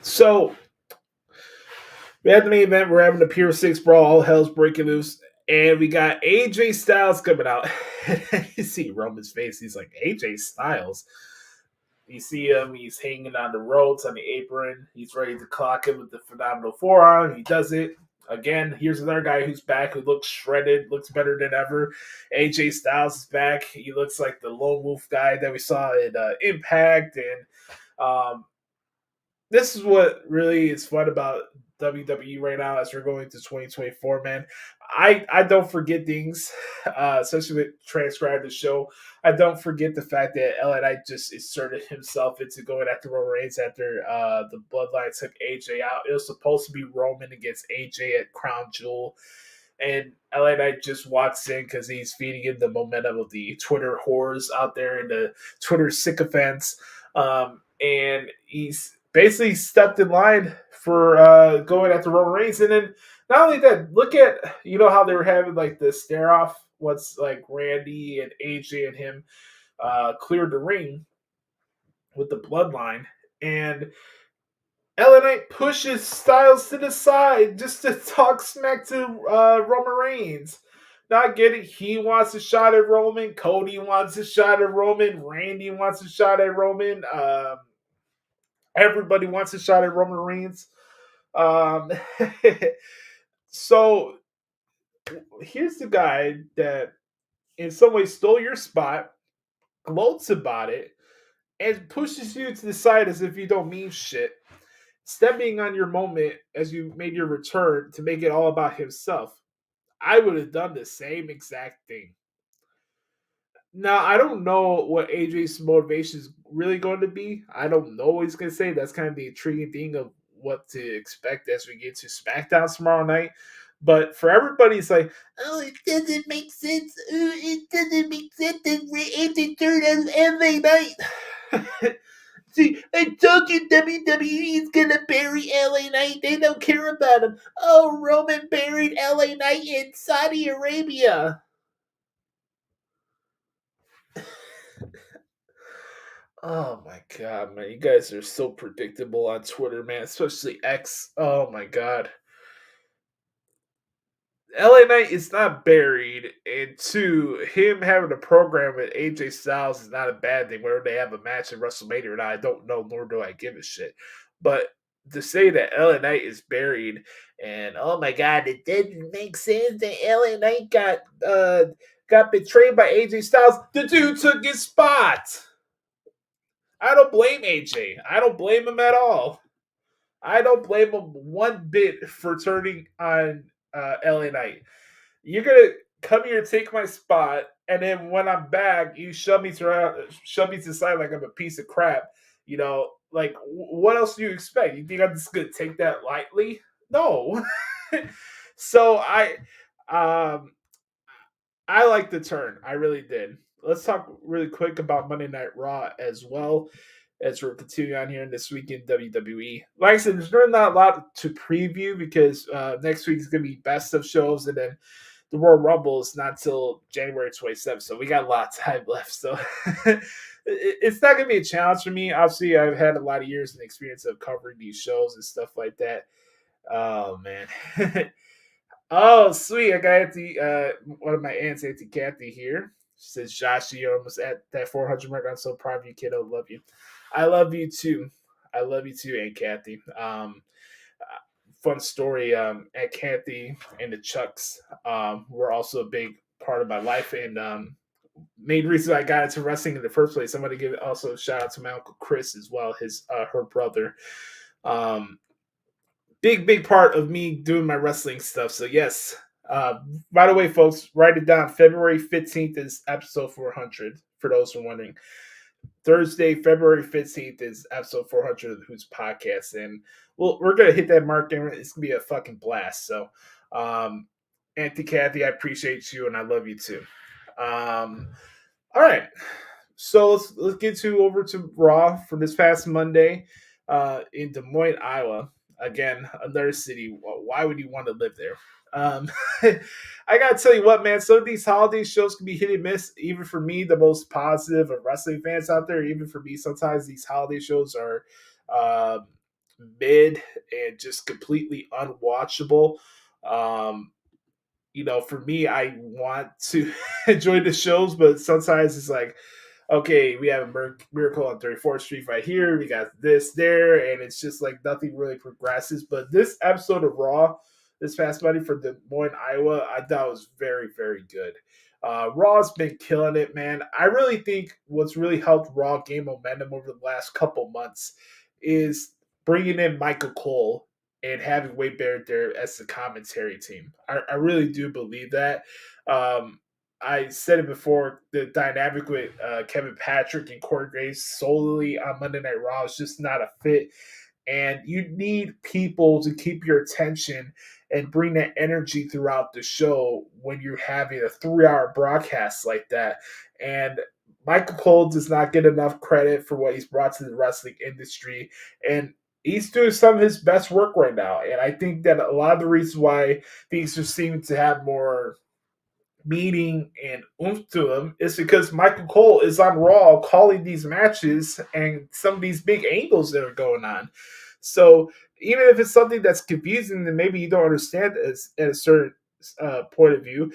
So, we had the main event. We're having a Pure 6 brawl. All hell's breaking loose. And we got AJ Styles coming out. You see Roman's face. He's like, AJ Styles? You see him. He's hanging on the ropes on the apron. He's ready to clock him with the phenomenal forearm. He does it. Again, here's another guy who's back who looks shredded, looks better than ever. AJ Styles is back. He looks like the lone wolf guy that we saw in Impact. And this is what really is fun about WWE right now as we're going to 2024, man. I don't forget things, especially with transcribed the show. I don't forget the fact that LA Knight just inserted himself into going after Roman Reigns after the Bloodline took AJ out. It was supposed to be Roman against AJ at Crown Jewel. And LA Knight just walks in because he's feeding in the momentum of the Twitter whores out there and the Twitter sycophants. And he's basically stepped in line for going after Roman Reigns. And then not only that, look at, how they were having like the stare off once like Randy and AJ and him cleared the ring with the Bloodline. And LA Knight pushes Styles to the side just to talk smack to Roman Reigns. Not getting, he wants a shot at Roman. Cody wants a shot at Roman. Randy wants a shot at Roman. Everybody wants a shot at Roman Reigns. So here's the guy that in some way stole your spot, gloats about it, and pushes you to the side as if you don't mean shit, stepping on your moment as you made your return to make it all about himself. I would have done the same exact thing. Now, I don't know what AJ's motivation is really going to be. I don't know what he's going to say. That's kind of the intriguing thing of what to expect as we get to SmackDown tomorrow night. But for everybody, it's like, oh, it doesn't make sense. It doesn't make sense that AJ turned on LA Knight. See, I told you WWE is going to bury LA Knight. They don't care about him. Oh, Roman buried LA Knight in Saudi Arabia. Oh my god, man. You guys are so predictable on Twitter, man. Especially X. Oh my god. LA Knight is not buried. And two, him having a program with AJ Styles is not a bad thing. Whether they have a match at WrestleMania or not, I don't know, nor do I give a shit. But to say that LA Knight is buried and oh my god, it didn't make sense that LA Knight got betrayed by AJ Styles. The dude took his spot. I don't blame AJ. I don't blame him at all. I don't blame him one bit for turning on LA Knight. You're gonna come here, take my spot, and then when I'm back, you shove me to the side like I'm a piece of crap. You know, like what else do you expect? You think I'm just gonna take that lightly? No. So I like the turn. I really did. Let's talk really quick about Monday Night Raw as well as we're continuing on here in this week in WWE. Like I said, there's really not a lot to preview because next week is going to be best of shows, and then the Royal Rumble is not till January 27th, so we got a lot of time left. So it's not going to be a challenge for me. Obviously, I've had a lot of years and experience of covering these shows and stuff like that. Oh, man. Oh, sweet. I got one of my aunts, Auntie Kathy, here. She says, Joshie, you're almost at that 400 mark. I'm so proud of you, kiddo. Love you. I love you, too. I love you, too, Aunt Kathy. Fun story, Aunt Kathy and the Chucks were also a big part of my life and main reason I got into wrestling in the first place. I'm going to give also a shout out to my Uncle Chris as well, her brother. Big part of me doing my wrestling stuff. So yes, by the way, folks, write it down. February 15th is episode 400 for those who are wondering. Thursday, February 15th is episode 400 of the Hoots Podcast. And we're going to hit that mark and it's going to be a fucking blast. So, Auntie Kathy, I appreciate you and I love you too. All right. So let's get over to Raw for this past Monday in Des Moines, Iowa. Again, another city. Why would you want to live there? I gotta tell you what, man. Some of these holiday shows can be hit and miss. Even for me, the most positive of wrestling fans out there. Even for me, sometimes these holiday shows are mid and just completely unwatchable. For me, I want to enjoy the shows, but sometimes it's like, okay, we have a Miracle on 34th Street right here. We got this there, and it's just like nothing really progresses. But this episode of Raw this past Monday for Des Moines, Iowa, I thought was very, very good. Raw's been killing it, man. I really think what's really helped Raw gain momentum over the last couple months is bringing in Michael Cole and having Wade Barrett there as the commentary team. I really do believe that. I said it before, the dynamic with Kevin Patrick and Corey Graves solely on Monday Night Raw is just not a fit. And you need people to keep your attention and bring that energy throughout the show when you're having a 3-hour broadcast like that. And Michael Cole does not get enough credit for what he's brought to the wrestling industry. And he's doing some of his best work right now. And I think that a lot of the reasons why things are seeming to have more meaning and oomph to him is because Michael Cole is on Raw calling these matches and some of these big angles that are going on. So even if it's something that's confusing and maybe you don't understand at a certain point of view,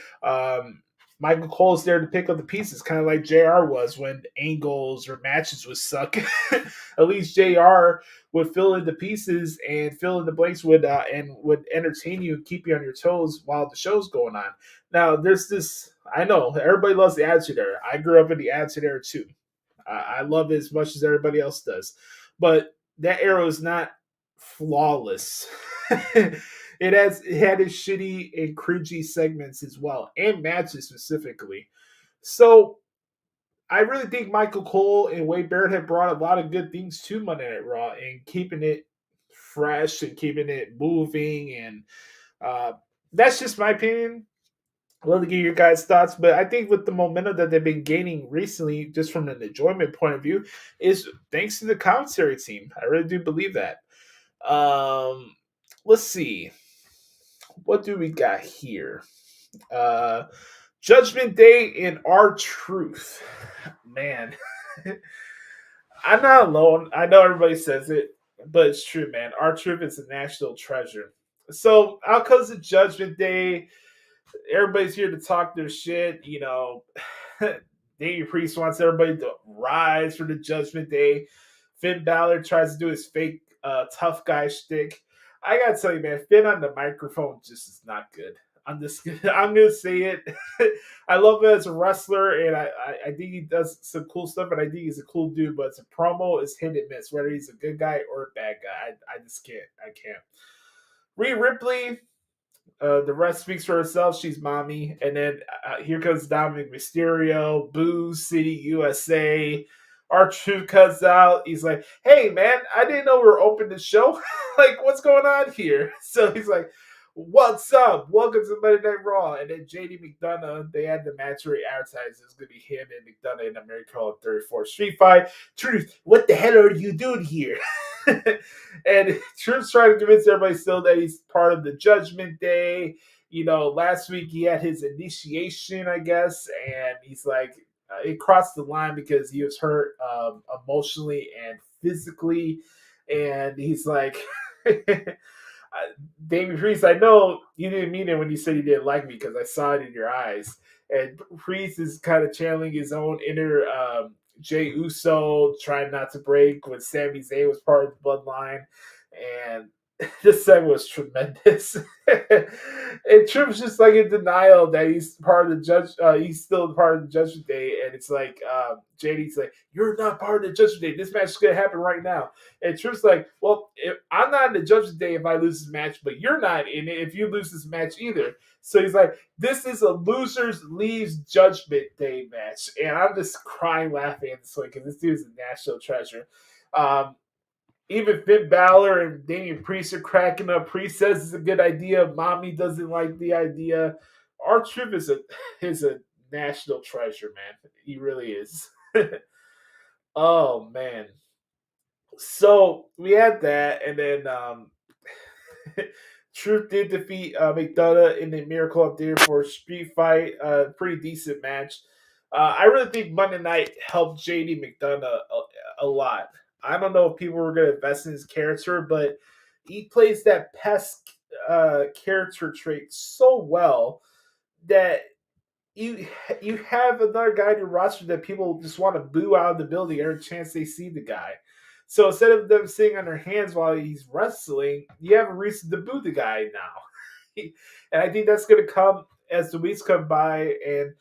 Michael Cole is there to pick up the pieces, kind of like JR was when angles or matches would suck. At least JR would fill in the pieces and fill in the blanks would entertain you and keep you on your toes while the show's going on. Now, there's this, I know, everybody loves the Attitude Era. I grew up in the Attitude Era too. I love it as much as everybody else does. But that era is not flawless. It had its shitty and cringy segments as well, and matches specifically. So I really think Michael Cole and Wade Barrett have brought a lot of good things to Monday Night Raw and keeping it fresh and keeping it moving. And that's just my opinion. I'd love to get your guys' thoughts, but I think with the momentum that they've been gaining recently, just from an enjoyment point of view, is thanks to the commentary team. I really do believe that. Let's see. What do we got here? Judgment Day and R-Truth. Man. I'm not alone. I know everybody says it, but it's true, man. R-Truth is a national treasure. So, out comes the Judgment Day. Everybody's here to talk their shit. You know, Damian Priest wants everybody to rise for the Judgment Day. Finn Balor tries to do his fake tough guy shtick. I gotta tell you, man, Finn on the microphone just is not good. I'm gonna say it. I love him as a wrestler, and I think he does some cool stuff, and I think he's a cool dude. But as a promo, is hit and miss, whether he's a good guy or a bad guy. I just can't. I can't. Rhea Ripley, the rest speaks for herself. She's mommy. And then here comes Dominic Mysterio, Boo City, USA. R-Truth comes out. He's like, hey, man, I didn't know we were open the show. Like, what's going on here? So he's like, what's up? Welcome to Monday Night Raw. And then JD McDonough, they had the match where he advertised it's going to be him and McDonough in American 34th Street Fight. Truth, what the hell are you doing here? And Truth's trying to convince everybody still that he's part of the Judgment Day. You know, last week he had his initiation, I guess, and he's like, it crossed the line because he was hurt emotionally and physically. And he's like, Damien Priest, I know you didn't mean it when you said you didn't like me because I saw it in your eyes. And Priest is kind of channeling his own inner Jey Uso, trying not to break when Sami Zayn was part of the bloodline. And this segment was tremendous. And Tripp's just like in denial that he's part of the judge. He's still part of the Judgment Day, and it's like JD's like, "You're not part of the Judgment Day. This match is gonna happen right now." And Tripp's like, "Well, I'm not in the Judgment Day if I lose this match, but you're not in it if you lose this match either." So he's like, "This is a losers leaves Judgment Day match," and I'm just crying laughing at this one because this dude's a national treasure. Even Finn Balor and Damian Priest are cracking up. Priest says it's a good idea. Mommy doesn't like the idea. R-Truth is a national treasure, man. He really is. Oh, man. So we had that, and then Truth did defeat McDonough in the Miracle on 34th Street Fight. Pretty decent match. I really think Monday Night helped JD McDonough a lot. I don't know if people were going to invest in his character, but he plays that pest character trait so well that you have another guy in your roster that people just want to boo out of the building every chance they see the guy. So instead of them sitting on their hands while he's wrestling, you have a reason to boo the guy now. And I think that's going to come as the weeks come by, and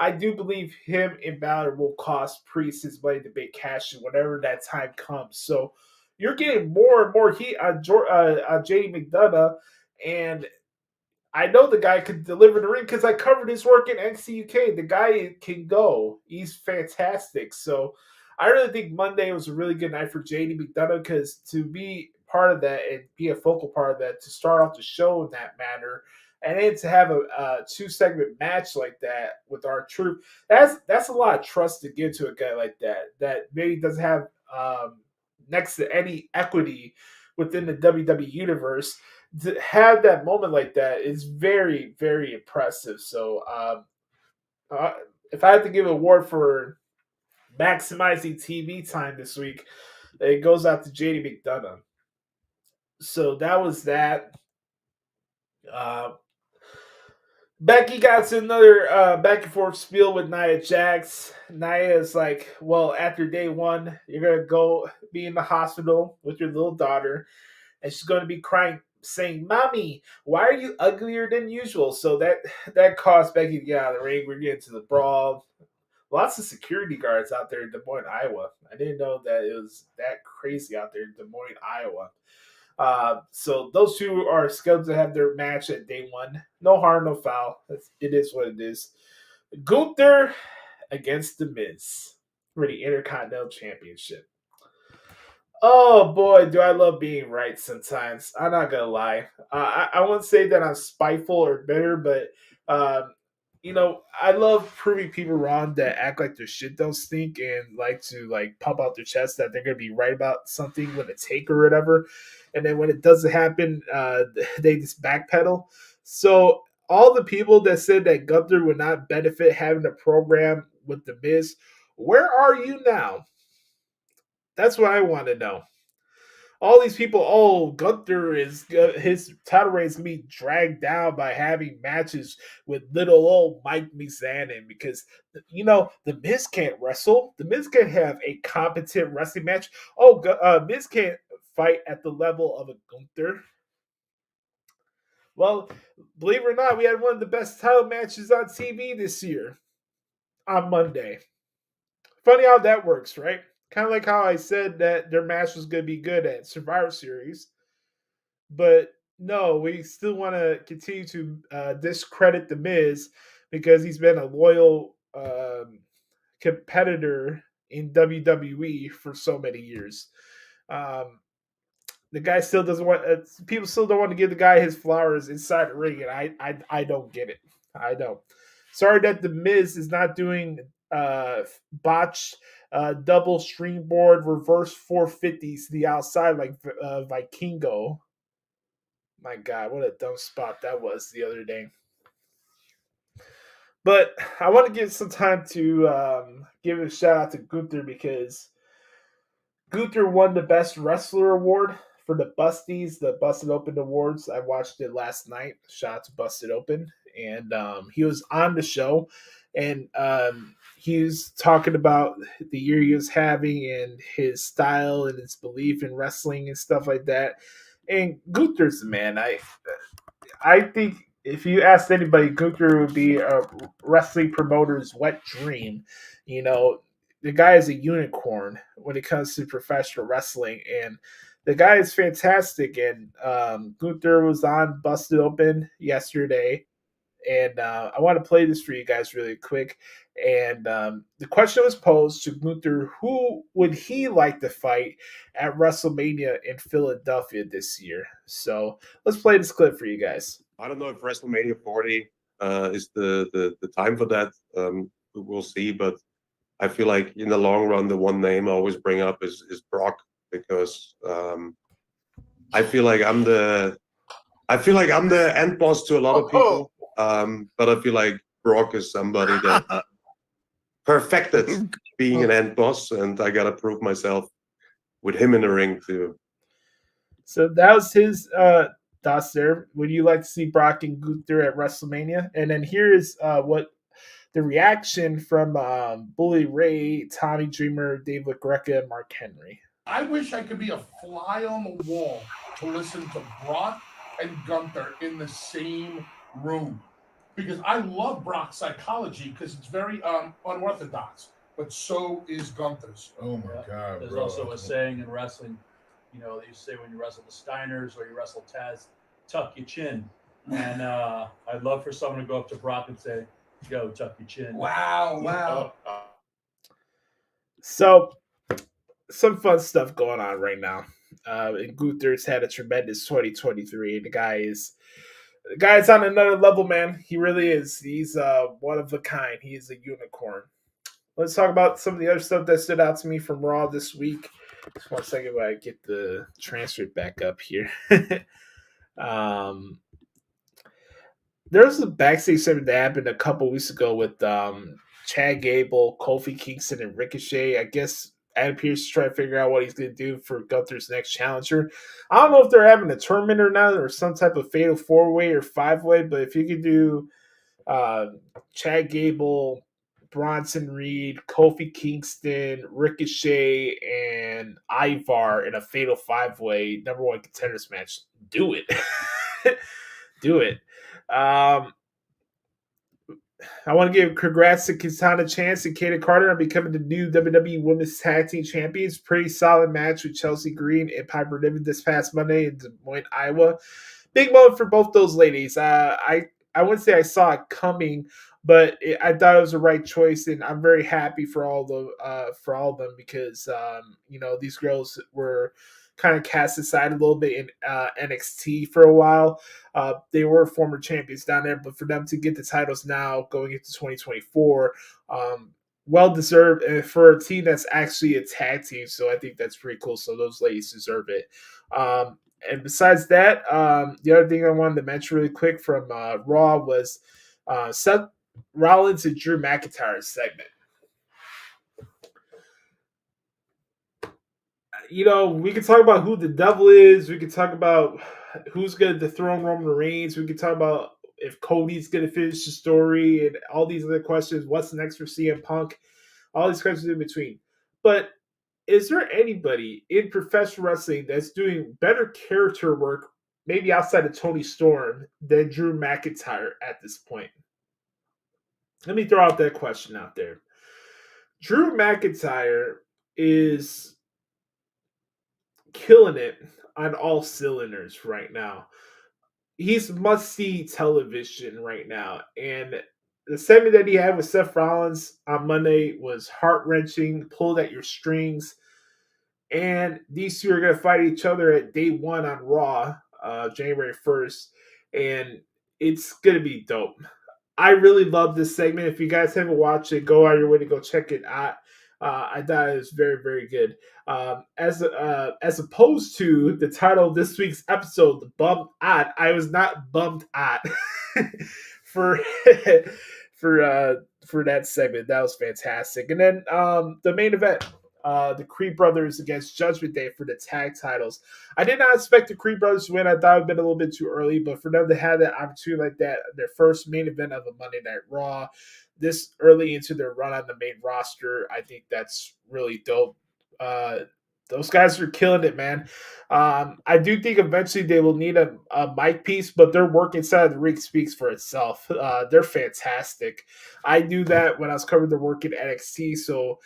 I do believe him and Balor will cost Priest his money to make cash in whenever that time comes. So you're getting more and more heat on JD McDonough, and I know the guy could deliver the ring because I covered his work in NXT UK. The guy can go. He's fantastic. So I really think Monday was a really good night for JD McDonough because to be part of that and be a focal part of that, to start off the show in that manner, and then to have a 2-segment match like that with R-Truth, that's a lot of trust to give to a guy like that maybe doesn't have next to any equity within the WWE universe. To have that moment like that is very, very impressive. So if I had to give an award for maximizing TV time this week, it goes out to JD McDonough. So that was that. Becky got to another back and forth spiel with Nia Jax. Nia is like, well, after day one, you're going to go be in the hospital with your little daughter, and she's going to be crying, saying, "Mommy, why are you uglier than usual?" So that caused Becky to get out of the ring. We're getting to the brawl. Lots of security guards out there in Des Moines, Iowa. I didn't know that it was that crazy out there in Des Moines, Iowa. So those two are scheduled to have their match at day one. No harm, no foul. It is what it is. GUNTHER against The Miz for the Intercontinental Championship. Oh boy, do I love being right sometimes. I'm not gonna lie. I won't say that I'm spiteful or bitter, but I love proving people wrong that act like their shit don't stink and like to pump out their chest that they're gonna be right about something with a take or whatever. And then when it doesn't happen, they just backpedal. So all the people that said that GUNTHER would not benefit having a program with The Miz, where are you now? That's what I want to know. All these people, GUNTHER his title reign is going to be dragged down by having matches with little old Mike Mizanin because, The Miz can't wrestle. The Miz can't have a competent wrestling match. Miz can't fight at the level of a Gunther? Well, believe it or not, we had one of the best title matches on TV this year on Monday. Funny how that works, right? Kind of like how I said that their match was going to be good at Survivor Series. But no, we still want to continue to discredit The Miz because he's been a loyal competitor in WWE for so many years. The guy still doesn't want. People still don't want to give the guy his flowers inside the ring, and I don't get it. I don't. Sorry that The Miz is not doing botched double stringboard reverse 450s to the outside like Vikingo. My God, what a dumb spot that was the other day. But I want to give some time to give a shout out to Gunther because Gunther won the Best Wrestler Award for the Busties, the Busted Open Awards. I watched it last night. Shout out to Busted Open. And he was on the show. And he was talking about the year he was having and his style and his belief in wrestling and stuff like that. And Gunther's the man. I think if you asked anybody, Gunther would be a wrestling promoter's wet dream. You know, the guy is a unicorn when it comes to professional wrestling, and the guy is fantastic. And Gunther was on Busted Open yesterday, and I want to play this for you guys really quick. And the question was posed to Gunther: who would he like to fight at WrestleMania in Philadelphia this year? So let's play this clip for you guys. I don't know if WrestleMania 40 is the time for that. We'll see, but I feel like in the long run, the one name I always bring up is Brock, because I feel like I'm the end boss to a lot of people, but I feel like Brock is somebody that perfected being an end boss, and I gotta prove myself with him in the ring too. So that was his thoughts there. Would you like to see Brock and Gunther at WrestleMania? And then here is what the reaction from Bully Ray, Tommy Dreamer, Dave LaGreca, and Mark Henry. I wish I could be a fly on the wall to listen to Brock and Gunther in the same room, because I love Brock's psychology because it's very unorthodox, but so is Gunther's. Oh my God! There's bro. also a saying in wrestling, you know, they say when you wrestle the Steiners or you wrestle Taz, tuck your chin. And I'd love for someone to go up to Brock and say, yo, tuck your chin. Wow. So, some fun stuff going on right now. And Gunther's had a tremendous 2023. The guy's on another level, man. He really is. He's one of a kind. He is a unicorn. Let's talk about some of the other stuff that stood out to me from Raw this week. Just 1 second while I get the transcript back up here. There was a backstage segment that happened a couple weeks ago with Chad Gable, Kofi Kingston, and Ricochet. I guess Adam Pearce is trying to figure out what he's going to do for Gunther's next challenger. I don't know if they're having a tournament or not, or some type of fatal 4-way or 5-way, but if you could do Chad Gable, Bronson Reed, Kofi Kingston, Ricochet, and Ivar in a fatal 5-way number one contenders match, do it. Do it. I want to give congrats to Kitana Chance and Kaden Carter on becoming the new WWE Women's Tag Team Champions. Pretty solid match with Chelsea Green and Piper Niven this past Monday in Des Moines, Iowa. Big moment for both those ladies. I wouldn't say I saw it coming, but I thought it was the right choice, and I'm very happy for all of them because these girls were kind of cast aside a little bit in NXT for a while. They were former champions down there, but for them to get the titles now going into 2024, well deserved for a team that's actually a tag team. So I think that's pretty cool. So those ladies deserve it. And besides that, the other thing I wanted to mention really quick from Raw was Seth Rollins and Drew McIntyre's segment. We can talk about who the devil is. We can talk about who's going to dethrone Roman Reigns. We can talk about if Cody's going to finish the story and all these other questions. What's next for CM Punk? All these questions in between. But is there anybody in professional wrestling that's doing better character work, maybe outside of Tony Storm, than Drew McIntyre at this point? Let me throw out that question out there. Drew McIntyre is killing it on all cylinders right now. He's must-see television right now. And the segment that he had with Seth Rollins on Monday was heart-wrenching, pulled at your strings. And these two are going to fight each other at day one on Raw, January 1st. And it's going to be dope. I really love this segment. If you guys haven't watched it, go out of your way to go check it out. I thought it was very, very good. As opposed to the title of this week's episode, the bummed out. I was not bummed out for for that segment. That was fantastic. And then the main event, the Creed Brothers against Judgment Day for the tag titles. I did not expect the Creed Brothers to win. I thought it would have been a little bit too early, but for them to have that opportunity like that, their first main event of a Monday Night Raw, this early into their run on the main roster, I think that's really dope. Those guys are killing it, man. I do think eventually they will need a mic piece, but their work inside of the ring speaks for itself. They're fantastic. I knew that when I was covering their work in NXT, so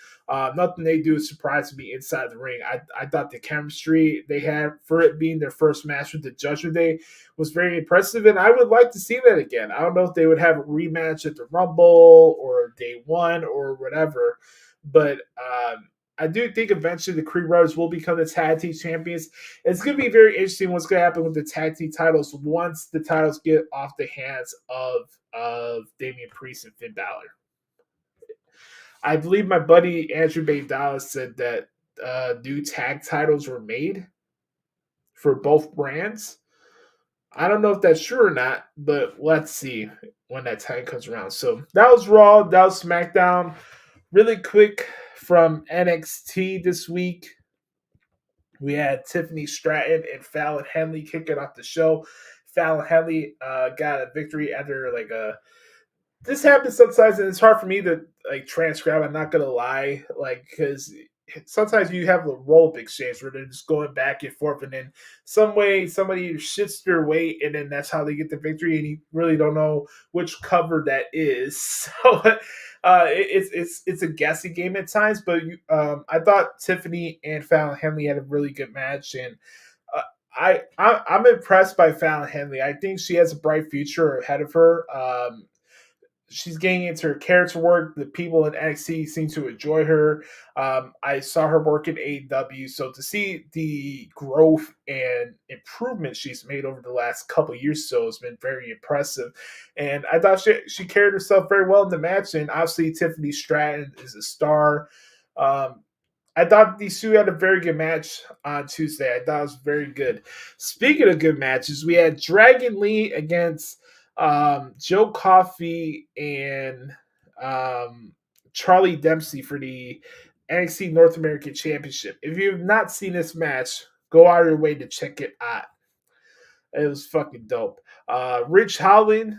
nothing they do surprised me inside the ring. I thought the chemistry they had for it being their first match with the Judgment Day was very impressive, and I would like to see that again. I don't know if they would have a rematch at the Rumble or Day One or whatever, but I do think eventually the Creed Brothers will become the tag team champions. It's going to be very interesting what's going to happen with the tag team titles once the titles get off the hands of Damian Priest and Finn Balor. I believe my buddy Andrew Bay Dallas said that new tag titles were made for both brands. I don't know if that's true or not, but let's see when that time comes around. So that was Raw. That was SmackDown. Really quick from NXT this week, we had Tiffany Stratton and Fallon Henley kicking off the show. Fallon Henley got a victory after this happens sometimes, and it's hard for me to transcribe. I'm not gonna lie, because sometimes you have a roll-up exchange where they're just going back and forth, and then some way somebody shifts their weight, and then that's how they get the victory, and you really don't know which cover that is. So it's a guessing game at times. But I thought Tiffany and Fallon Henley had a really good match, and I'm impressed by Fallon Henley. I think she has a bright future ahead of her. She's getting into her character work. The people in NXT seem to enjoy her. I saw her work in AEW, so to see the growth and improvement she's made over the last couple of years so has been very impressive. And I thought she carried herself very well in the match, and obviously Tiffany Stratton is a star. I thought these two had a very good match on Tuesday. I thought it was very good. Speaking of good matches, we had Dragon Lee against Joe Coffey and Charlie Dempsey for the NXT North American Championship. If you've not seen this match, go out of your way to check it out. It was fucking dope. Rich Holland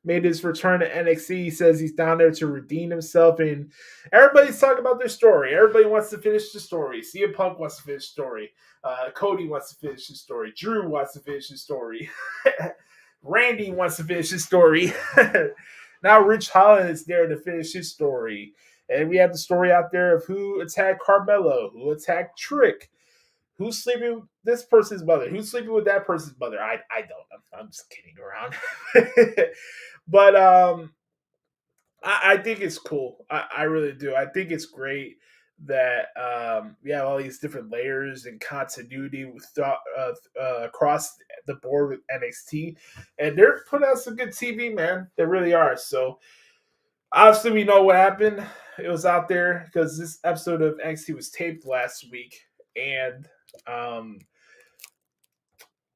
made his return to NXT. He says he's down there to redeem himself, and everybody's talking about their story. Everybody wants to finish the story. CM Punk wants to finish the story. Cody wants to finish his story. Drew wants to finish his story. Randy wants to finish his story. Now Rich Holland is there to finish his story. And we have the story out there of who attacked Carmelo, who attacked Trick, who's sleeping with this person's mother, who's sleeping with that person's mother. I don't. I'm just kidding around. But I think it's cool. I really do. I think it's great that we have all these different layers and continuity with across the board with NXT, and they're putting out some good TV, man. They really are. So obviously we know what happened. It was out there because this episode of NXT was taped last week, and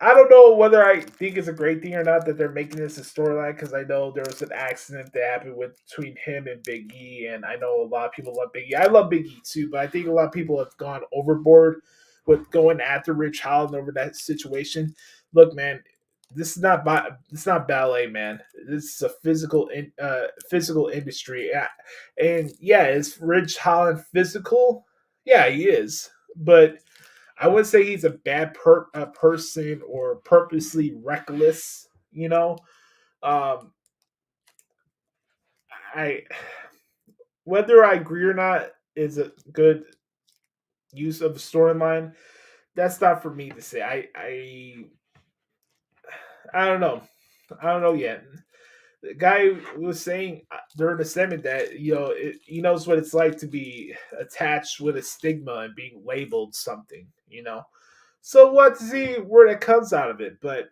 I don't know whether I think it's a great thing or not that they're making this a storyline, because I know there was an accident that happened between him and Big E, and I know a lot of people love Big E. I love Big E too, but I think a lot of people have gone overboard with going after Rich Holland over that situation. Look, man, this is not ballet, man. This is a physical industry, and yeah, is Rich Holland physical? Yeah, he is, but I wouldn't say he's a bad person or purposely reckless. Um, I whether I agree or not is a good use of the storyline. That's not for me to say. I don't know. I don't know yet. The guy was saying during the segment that he knows what it's like to be attached with a stigma and being labeled something. So what to see where that comes out of it, but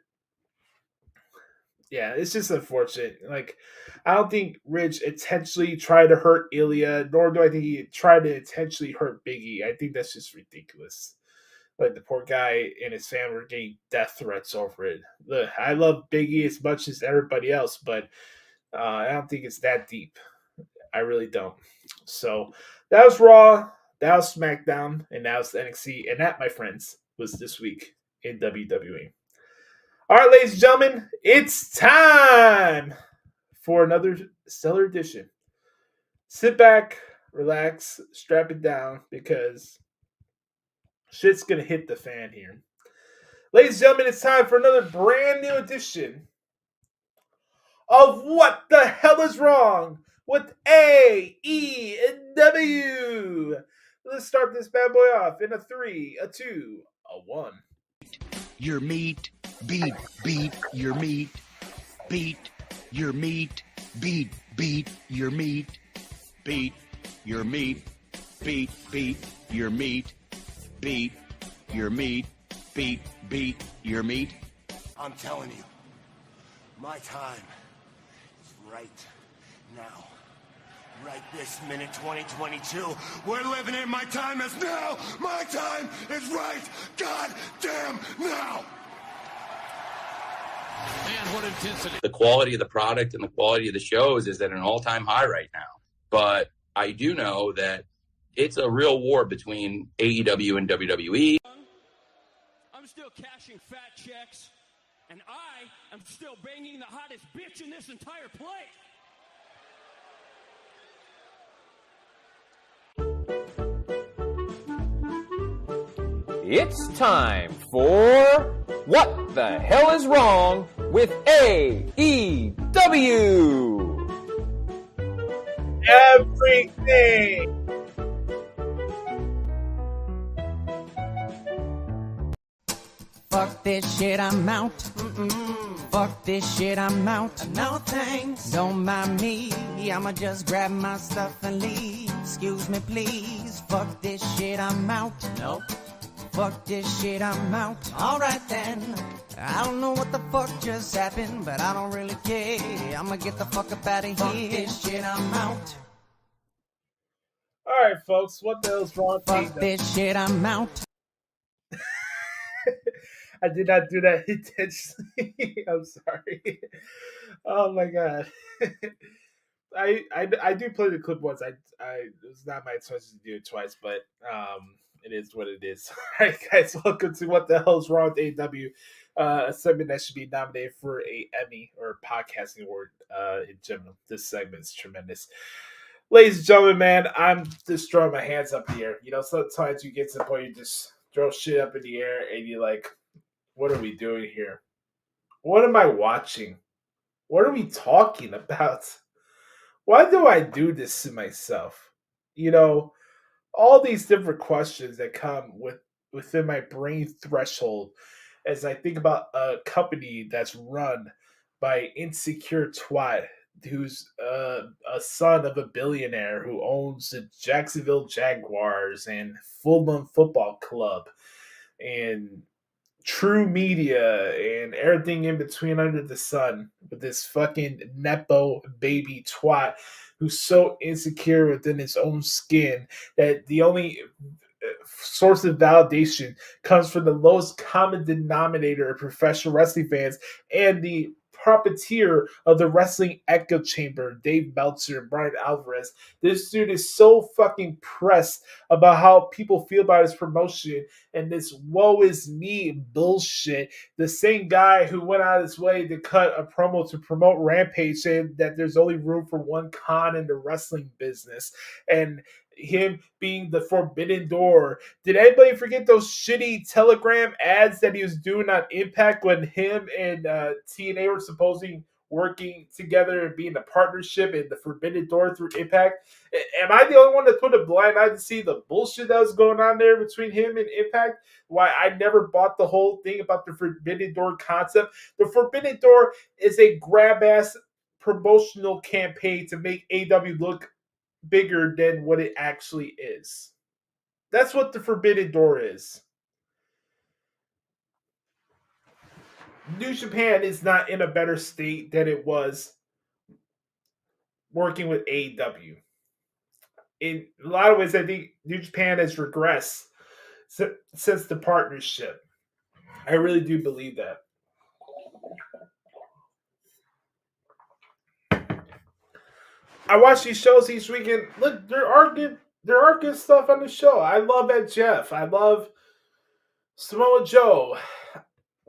yeah, it's just unfortunate. Like, I don't think Ridge intentionally tried to hurt Ilya, nor do I think he tried to intentionally hurt Biggie. I think that's just ridiculous. Like, the poor guy and his family were getting death threats over it. Look, I love Biggie as much as everybody else, but I don't think it's that deep. I really don't. So that was Raw, that was SmackDown, and that was NXT, and that, my friends, was this week in WWE. All right, ladies and gentlemen, it's time for another stellar edition. Sit back, relax, strap it down, because shit's going to hit the fan here. Ladies and gentlemen, it's time for another brand new edition of What the Hell is Wrong with AEW. Let's start this bad boy off in a 3, a 2, a 1. Your meat, beat your meat, beat your meat, beat your meat, beat your meat, beat your meat, beat your meat, beat your meat. I'm telling you, my time is right now. Right this minute, 2022. We're living it. My time is now. My time is right. God damn now. Man, what intensity. The quality of the product and the quality of the shows is at an all-time high right now. But I do know that it's a real war between AEW and WWE. I'm still cashing fat checks, and I am still banging the hottest bitch in this entire place. It's time for What the Hell is Wrong with AEW? Everything! Fuck this shit, I'm out. Fuck this shit, I'm out. No thanks. Don't mind me. I'ma just grab my stuff and leave. Excuse me, please. Fuck this shit, I'm out. Nope. Fuck this shit, I'm out. Alright then. I don't know what the fuck just happened, but I don't really care. I'ma get the fuck up out of here. Fuck this shit, I'm out. Alright, folks, what the hell's wrong? Fuck this shit, I'm out. I did not do that intentionally. I'm sorry. Oh my god. I do play the clip once. It was not my intention to do it twice, but it is what it is. All right, guys, welcome to What the Hell's Wrong with AEW, a segment that should be nominated for a Emmy or podcasting award in general. This segment is tremendous. Ladies and gentlemen, man, I'm just throwing my hands up in the air. Sometimes you get to the point you just throw shit up in the air and you're like, what are we doing here? What am I watching? What are we talking about? Why do I do this to myself? All these different questions that come within my brain threshold as I think about a company that's run by insecure twat who's a son of a billionaire who owns the Jacksonville Jaguars and Fulham Football Club and True Media and everything in between under the sun, with this fucking nepo baby twat who's so insecure within his own skin that the only source of validation comes from the lowest common denominator of professional wrestling fans and the puppeteer of the wrestling echo chamber, Dave Meltzer and Brian Alvarez. This dude is so fucking pressed about how people feel about his promotion and this woe is me bullshit. The same guy who went out of his way to cut a promo to promote Rampage saying that there's only room for one Khan in the wrestling business. And him being the Forbidden Door. Did anybody forget those shitty Telegram ads that he was doing on Impact when him and TNA were supposedly working together and being a partnership in the Forbidden Door through Impact? Am I the only one that put a blind eye to see the bullshit that was going on there between him and Impact? Why I never bought the whole thing about the Forbidden Door concept. The Forbidden Door is a grab-ass promotional campaign to make AEW look bigger than what it actually is. That's what the Forbidden Door is. New Japan is not in a better state than it was working with AEW. In a lot of ways, I think New Japan has regressed since the partnership. I really do believe that. I watched these shows each weekend. Look, there are good stuff on the show. I love Ed Jeff. I love Samoa Joe.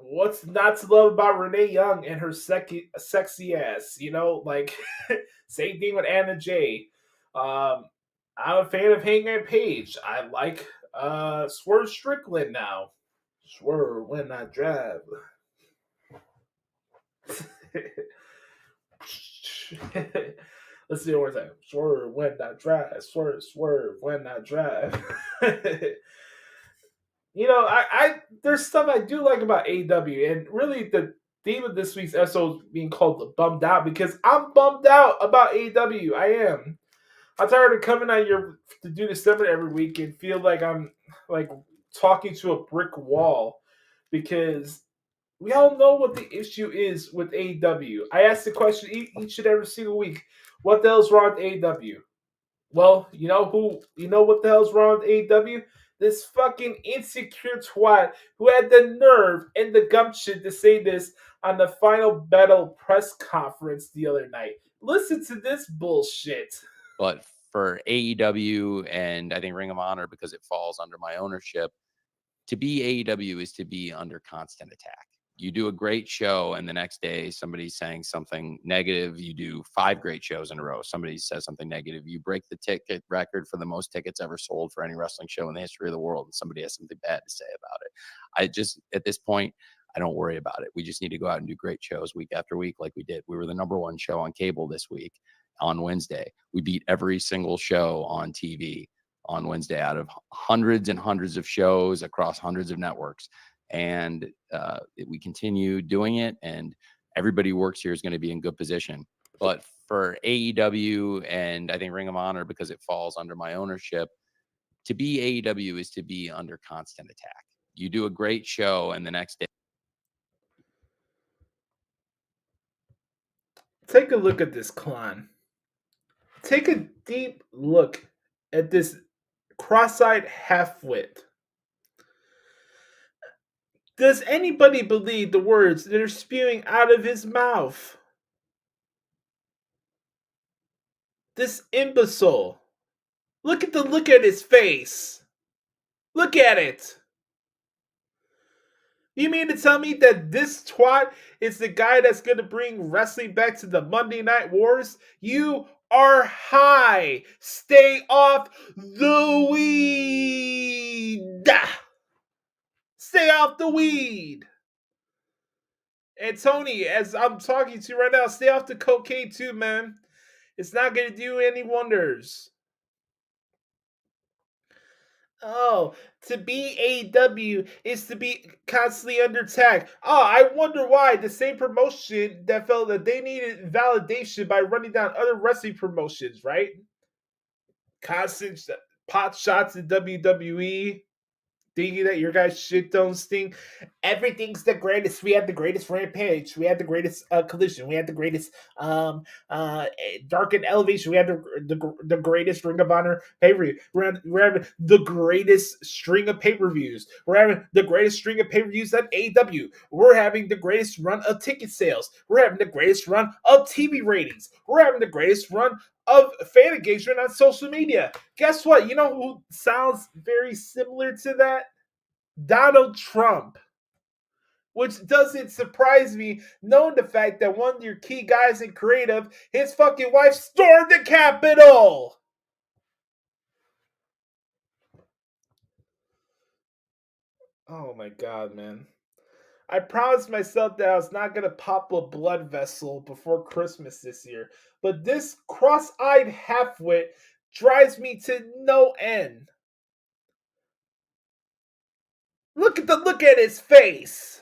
What's not to love about Renee Young and her sexy ass? You know, like same thing with Anna Jay. I'm a fan of Hangman Page. I like Swerve Strickland now. Swerve when I drive. Let's see one more time. Swerve when I drive. Swerve when I drive. You know, I there's stuff I do like about AEW, and really the theme of this week's episode being called the Bummed Out, because I'm bummed out about AEW. I am. I'm tired of coming out here to do this segment every week and feel like I'm like talking to a brick wall, because we all know what the issue is with AEW. I ask the question each and every single week: what the hell's wrong with AEW? Well, you know what the hell's wrong with AEW? This fucking insecure twat who had the nerve and the gumption to say this on the Final Battle press conference the other night. Listen to this bullshit. But for AEW and I think Ring of Honor, because it falls under my ownership, to be AEW is to be under constant attack. You do a great show and the next day somebody's saying something negative. You do 5 great shows in a row. Somebody says something negative. You break the ticket record for the most tickets ever sold for any wrestling show in the history of the world, and somebody has something bad to say about it. I just, at this point, I don't worry about it. We just need to go out and do great shows week after week like we did. We were the #1 show on cable this week on Wednesday. We beat every single show on TV on Wednesday out of hundreds and hundreds of shows across hundreds of networks. And we continue doing it, and everybody who works here is going to be in good position. But for AEW and I think Ring of Honor, because it falls under my ownership, to be AEW is to be under constant attack. You do a great show and the next day. Take a look at this, CLAHN. Take a deep look at this cross-eyed half-wit. Does anybody believe the words that are spewing out of his mouth? This imbecile. Look at the look at his face. Look at it. You mean to tell me that this twat is the guy that's going to bring wrestling back to the Monday Night Wars? You are high. Stay off the weed. Stay off the weed. And Tony, as I'm talking to you right now, stay off the cocaine too, man. It's not going to do any wonders. Oh, to be AEW is to be constantly under attack. Oh, I wonder why the same promotion that felt that they needed validation by running down other wrestling promotions, right? Constant pot shots in WWE. Thinking that your guys' shit don't stink. Everything's the greatest. We had the greatest Rampage. We had the greatest Collision. We had the greatest Dark and Elevation. We had the greatest Ring of Honor pay-per-view. We're having the greatest string of pay-per-views. We're having the greatest string of pay-per-views at AEW. We're having the greatest run of ticket sales. We're having the greatest run of TV ratings. We're having the greatest run of fan engagement on social media. Guess what? You know who sounds very similar to that? Donald Trump. Which doesn't surprise me, knowing the fact that one of your key guys in creative, his fucking wife stormed the Capitol. Oh my god, man. I promised myself that I was not going to pop a blood vessel before Christmas this year. But this cross-eyed halfwit drives me to no end. Look at his face.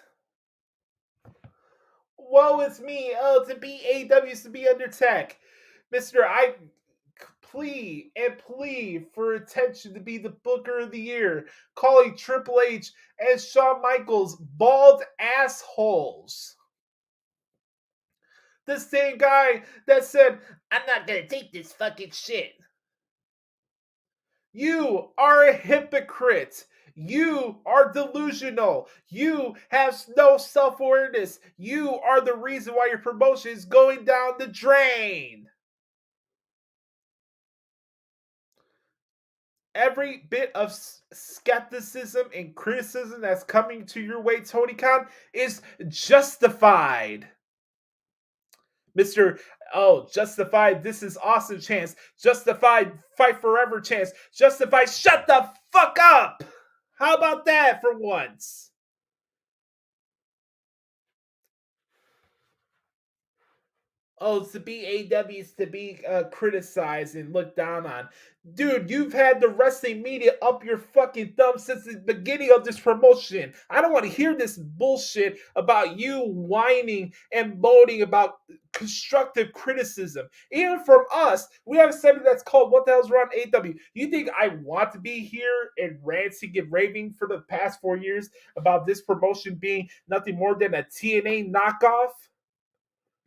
Woe is me. Oh, to be AEW is to be under attack. Mister, I plea for attention to be the Booker of the Year, calling Triple H and Shawn Michaels bald assholes. The same guy that said, I'm not gonna take this fucking shit. You are a hypocrite. You are delusional. You have no self-awareness. You are the reason why your promotion is going down the drain. Every bit of skepticism and criticism that's coming to your way, Tony Khan, is justified. Mr. Justified, this is awesome chance. Justified, fight forever chance. Justified, shut the fuck up. How about that for once? Oh, to be AW is to be criticized and looked down on. Dude, you've had the wrestling media up your fucking thumb since the beginning of this promotion. I don't want to hear this bullshit about you whining and moaning about constructive criticism. Even from us, we have a segment that's called What the Hell's Wrong AW. You think I want to be here and ranting and raving for the past 4 years about this promotion being nothing more than a TNA knockoff?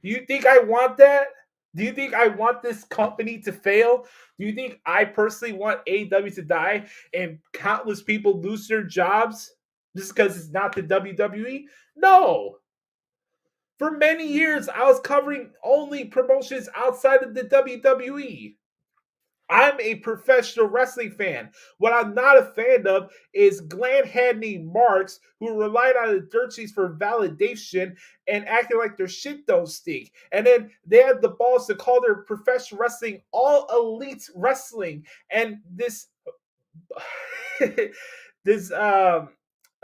Do you think I want that? Do you think I want this company to fail? Do you think I personally want AEW to die and countless people lose their jobs just because it's not the WWE? No. For many years, I was covering only promotions outside of the WWE. I'm a professional wrestling fan. What I'm not a fan of is glad-handing marks who relied on the dirt sheets for validation and acting like their shit don't stink. And then they have the balls to call their professional wrestling all elite wrestling. And this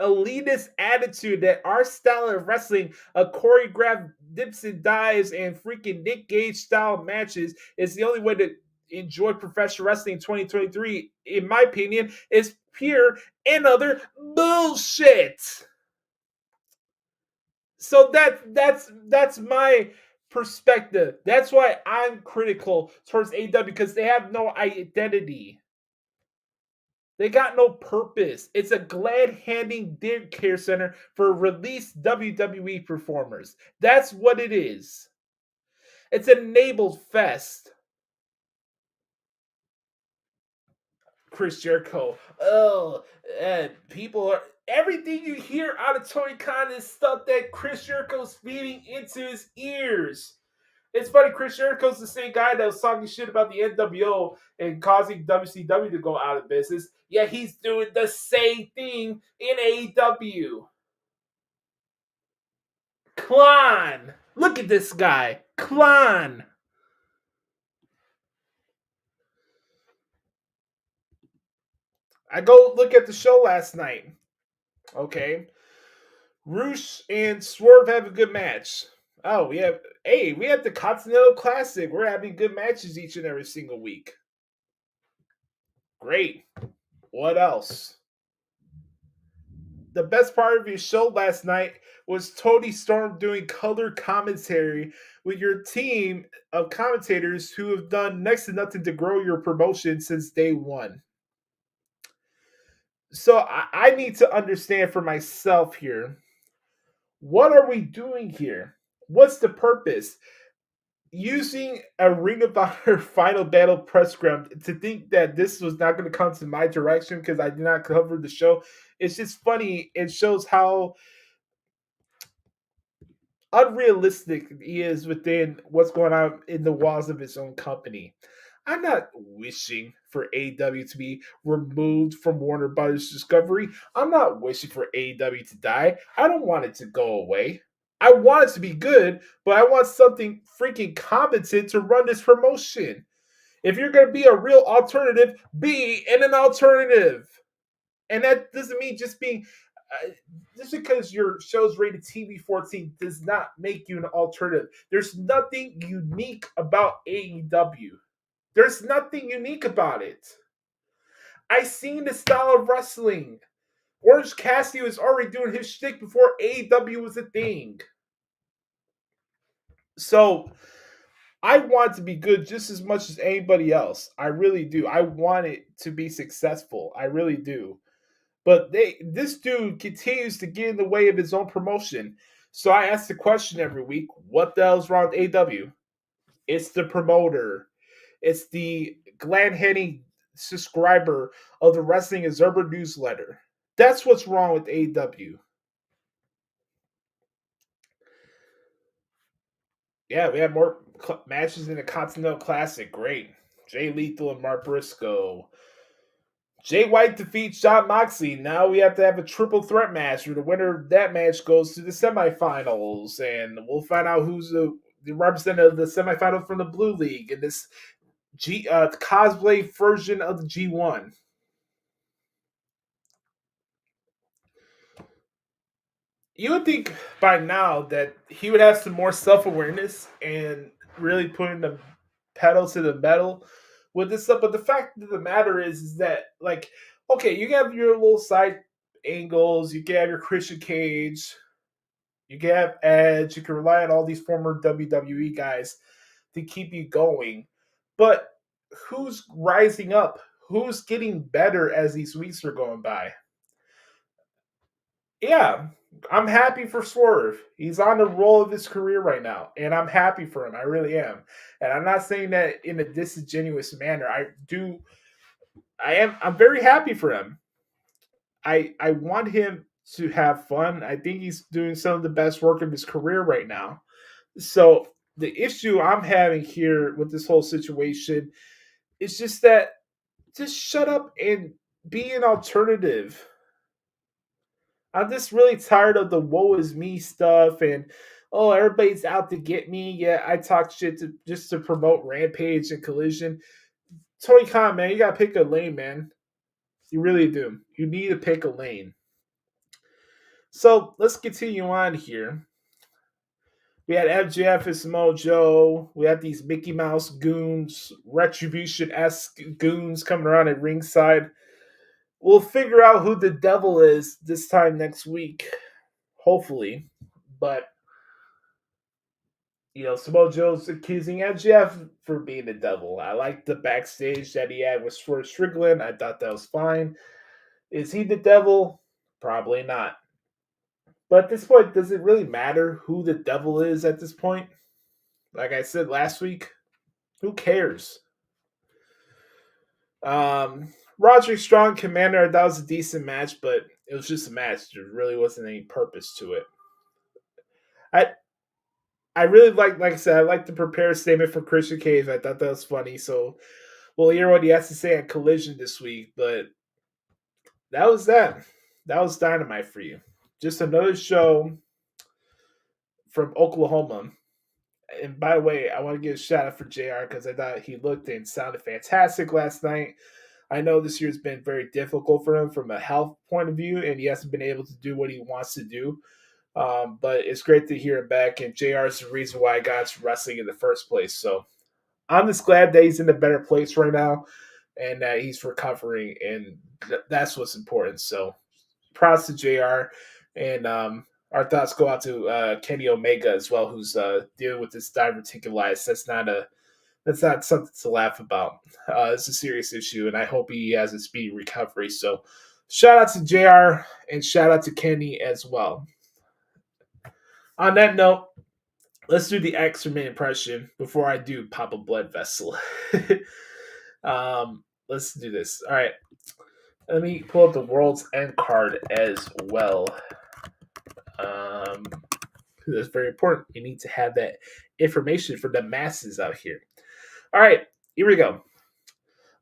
elitist attitude that our style of wrestling, a choreographed dips and dives and freaking Nick Gage style matches, is the only way to enjoy professional wrestling in 2023, in my opinion, is pure and utter bullshit. So that's my perspective. That's why I'm critical towards AEW, because they have no identity. They got no purpose. It's a glad-handing daycare center for released WWE performers. That's what it is. It's an enabled fest. Chris Jericho. People are... Everything you hear out of Tony Khan is stuff that Chris Jericho's feeding into his ears. It's funny, Chris Jericho's the same guy that was talking shit about the NWO and causing WCW to go out of business. Yet he's doing the same thing in AEW. CLAHN. Look at this guy. CLAHN. I go look at the show last night. Okay. Roosh and Swerve have a good match. Oh, we have the Continental Classic. We're having good matches each and every single week. Great. What else? The best part of your show last night was Tony Storm doing color commentary with your team of commentators who have done next to nothing to grow your promotion since day one. So I need to understand for myself here, what are we doing here? What's the purpose? Using a Ring of Honor Final Battle press scrum to think that this was not going to come to my direction because I did not cover the show. It's just funny. It shows how unrealistic he is within what's going on in the walls of his own company. I'm not wishing for AEW to be removed from Warner Brothers Discovery. I'm not wishing for AEW to die. I don't want it to go away. I want it to be good, but I want something freaking competent to run this promotion. If you're going to be a real alternative, be an alternative. And that doesn't mean just being Just because your show's rated TV-14 does not make you an alternative. There's nothing unique about AEW. There's nothing unique about it. I seen the style of wrestling. Orange Cassidy was already doing his shtick before AEW was a thing. So I want it to be good just as much as anybody else. I really do. I want it to be successful. I really do. But this dude continues to get in the way of his own promotion. So I ask the question every week, what the hell's wrong with AEW? It's the promoter. It's the glad-handing subscriber of the Wrestling Observer newsletter. That's what's wrong with AEW. Yeah, we had more matches in the Continental Classic. Great. Jay Lethal and Mark Briscoe. Jay White defeats Jon Moxley. Now we have to have a triple threat match where the winner of that match goes to the semifinals. And we'll find out who's the representative of the semifinal from the Blue League in this cosplay version of the G1. You would think by now that he would have some more self-awareness and really putting the pedal to the metal with this stuff. But the fact of the matter is that, like, okay, you can have your little side angles, you can have your Christian Cage, you can have Edge, you can rely on all these former WWE guys to keep you going. But who's rising up? Who's getting better as these weeks are going by? Yeah, I'm happy for Swerve. He's on the roll of his career right now, and I'm happy for him. I really am. And I'm not saying that in a disingenuous manner. I'm very happy for him. I want him to have fun. I think he's doing some of the best work of his career right now. So the issue I'm having here with this whole situation is just that just shut up and be an alternative. I'm just really tired of the woe is me stuff and, oh, everybody's out to get me. Yeah, I talk shit just to promote Rampage and Collision. Tony Khan, man, you got to pick a lane, man. You really do. You need to pick a lane. So let's continue on here. We had MJF and Samoa Joe. We had these Mickey Mouse goons, Retribution-esque goons coming around at ringside. We'll figure out who the devil is this time next week, hopefully. But, you know, Samoa Joe's accusing MJF for being the devil. I like the backstage that he had with Swerve Strickland. I thought that was fine. Is he the devil? Probably not. But at this point, does it really matter who the devil is at this point? Like I said last week, who cares? Roderick Strong, Commander, that was a decent match, but it was just a match. There really wasn't any purpose to it. I really like I said, I like the prepared statement from Christian Cage. I thought that was funny. So we'll hear what he has to say on Collision this week. But that was that. That was Dynamite for you. Just another show from Oklahoma. And by the way, I want to give a shout out for JR because I thought he looked and sounded fantastic last night. I know this year's been very difficult for him from a health point of view, and he hasn't been able to do what he wants to do. But it's great to hear him back, and JR is the reason why I got into wrestling in the first place. So I'm just glad that he's in a better place right now and that he's recovering, and that's what's important. So props to JR, and our thoughts go out to Kenny Omega as well, who's dealing with this diverticulitis. That's not something to laugh about. It's a serious issue, and I hope he has a speedy recovery. So shout out to JR and shout out to Kenny as well. On that note, let's do the Excrement impression before I do pop a blood vessel. Let's do this. All right. Let me pull up the World's End card as well. That's very important. You need to have that information for the masses out here. All right, here we go.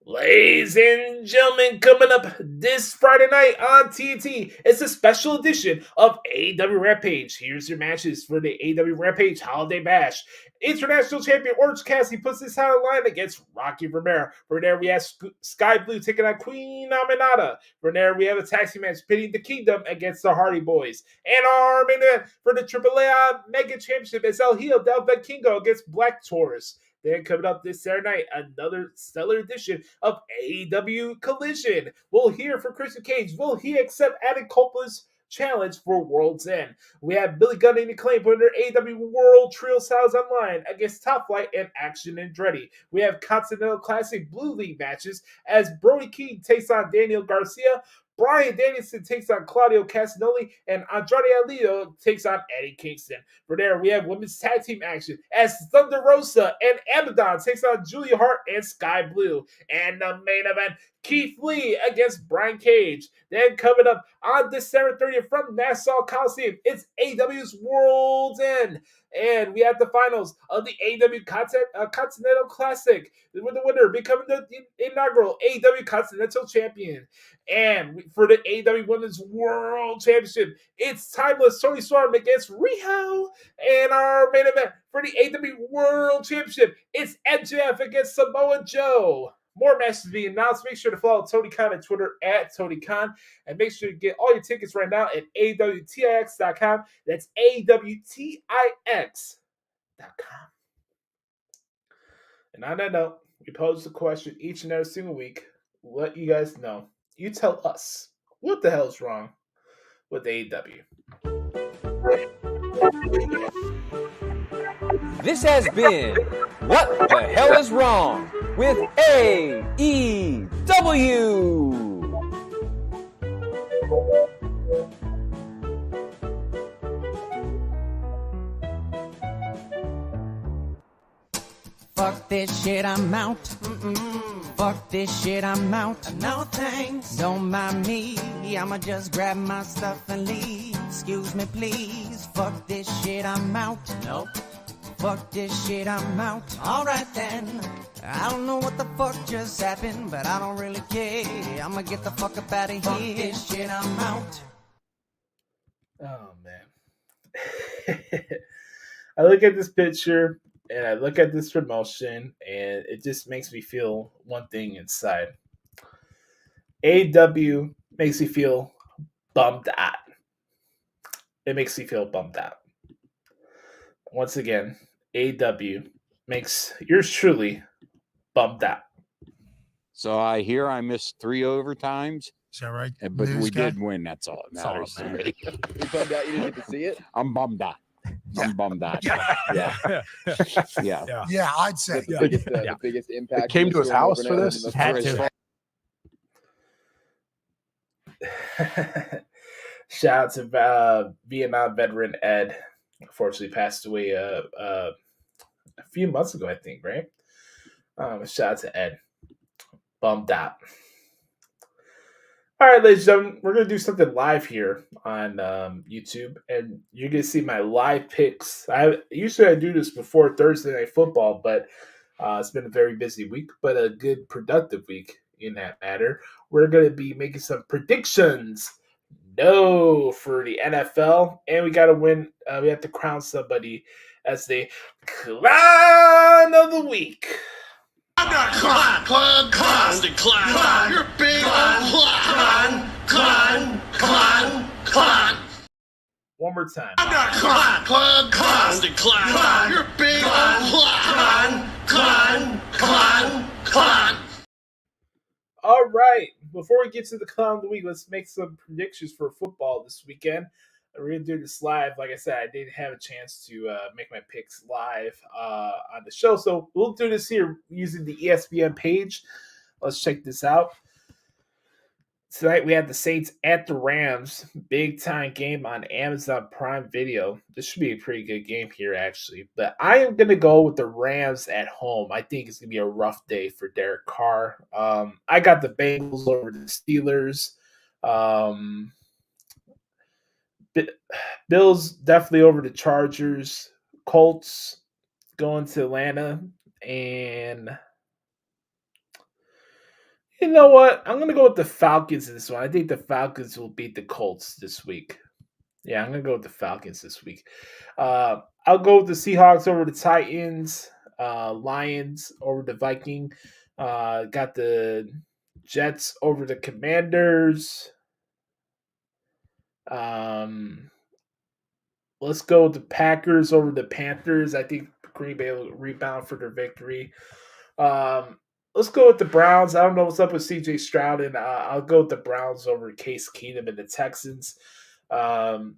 Ladies and gentlemen, coming up this Friday night on TNT, it's a special edition of AEW Rampage. Here's your matches for the AEW Rampage Holiday Bash. International Champion Orange Cassidy puts his hat on line against Rocky Romero. For there, we have Sky Blue taking on Queen Aminata. For there, we have a tag team match pitting the Kingdom against the Hardy Boys. And our main event for the AAA Mega Championship is El Hijo del Vikingo against Black Taurus. Then coming up this Saturday night, another stellar edition of AEW Collision. We'll hear from Christian Cage. Will he accept Adam Copeland's challenge for World's End? We have Billy Gunn and Acclaim putting their AEW World Trio Styles online against Top Flight and Action Andretti. We have Continental Classic Blue League matches as Brody King takes on Daniel Garcia. Bryan Danielson takes on Claudio Castagnoli, and Andrade Alito takes on Eddie Kingston. For there, we have women's tag team action as Thunder Rosa and Abaddon takes on Julia Hart and Sky Blue. And the main event, Keith Lee against Brian Cage. Then coming up on December 30th from Nassau Coliseum, it's AEW's World's End. And we have the finals of the AEW Continental Classic, with the winner becoming the inaugural AEW Continental Champion. And for the AEW Women's World Championship, it's Timeless Tony Storm against Riho. And our main event for the AEW World Championship, it's MJF against Samoa Joe. More matches to be announced. Make sure to follow Tony Khan on Twitter at Tony Khan. And make sure to get all your tickets right now at AWTIX.com. That's AWTIX.com. And on that note, we pose the question each and every single week. We'll let you guys know. You tell us what the hell is wrong with AEW. This has been What the Hell is Wrong with AEW. Fuck this shit, I'm out. Fuck this shit, I'm out. No thanks. Don't mind me. I'ma just grab my stuff and leave. Excuse me, please. Fuck this shit, I'm out. Nope. Fuck this shit, I'm out. Alright then. I don't know what the fuck just happened, but I don't really care. I'ma get the fuck up out of here. Fuck this shit, I'm out. Oh, man. I look at this picture and I look at this promotion and it just makes me feel one thing inside. AEW makes me feel bummed out. It makes me feel bummed out. Once again, AEW makes yours truly bummed out. So I hear I missed 3 overtimes. Is that right? But we did win. That's all that matters to me. You bummed out you didn't get to see it? I'm bummed out. I'm bummed out. Yeah. I'd say. The biggest impact. It came to his house for this? Had to. Shout out to Vietnam veteran Ed. Unfortunately passed away a few months ago, I think, right? Shout out to Ed. Bummed out. All right, ladies and gentlemen, we're going to do something live here on YouTube, and you're going to see my live picks. Usually I do this before Thursday Night Football, but it's been a very busy week, but a good, productive week in that matter. We're going to be making some predictions. No, for the NFL, and we got to win. We have to crown somebody as the CLAHN of the week. I'm not CLAHN. Constant CLAHN. You're big CLAHN. CLAHN. One more time. I'm not CLAHN. Constant CLAHN. You're big CLAHN. All right. Before we get to the CLAHN of the week, let's make some predictions for football this weekend. We're going to do this live. Like I said, I didn't have a chance to make my picks live on the show. So we'll do this here using the ESPN page. Let's check this out. Tonight we have the Saints at the Rams. Big time game on Amazon Prime Video. This should be a pretty good game here, actually. But I am going to go with the Rams at home. I think it's going to be a rough day for Derek Carr. I got the Bengals over the Steelers. Bills definitely over the Chargers. Colts going to Atlanta. And You know what? I'm going to go with the Falcons in this one. I think the Falcons will beat the Colts this week. Yeah, I'm going to go with the Falcons this week. I'll go with the Seahawks over the Titans, Lions over the Viking. Got the Jets over the Commanders. Let's go with the Packers over the Panthers. I think Green Bay will rebound for their victory. Let's go with the Browns. I don't know what's up with CJ Stroud, and I'll go with the Browns over Case Keenum and the Texans. Gonna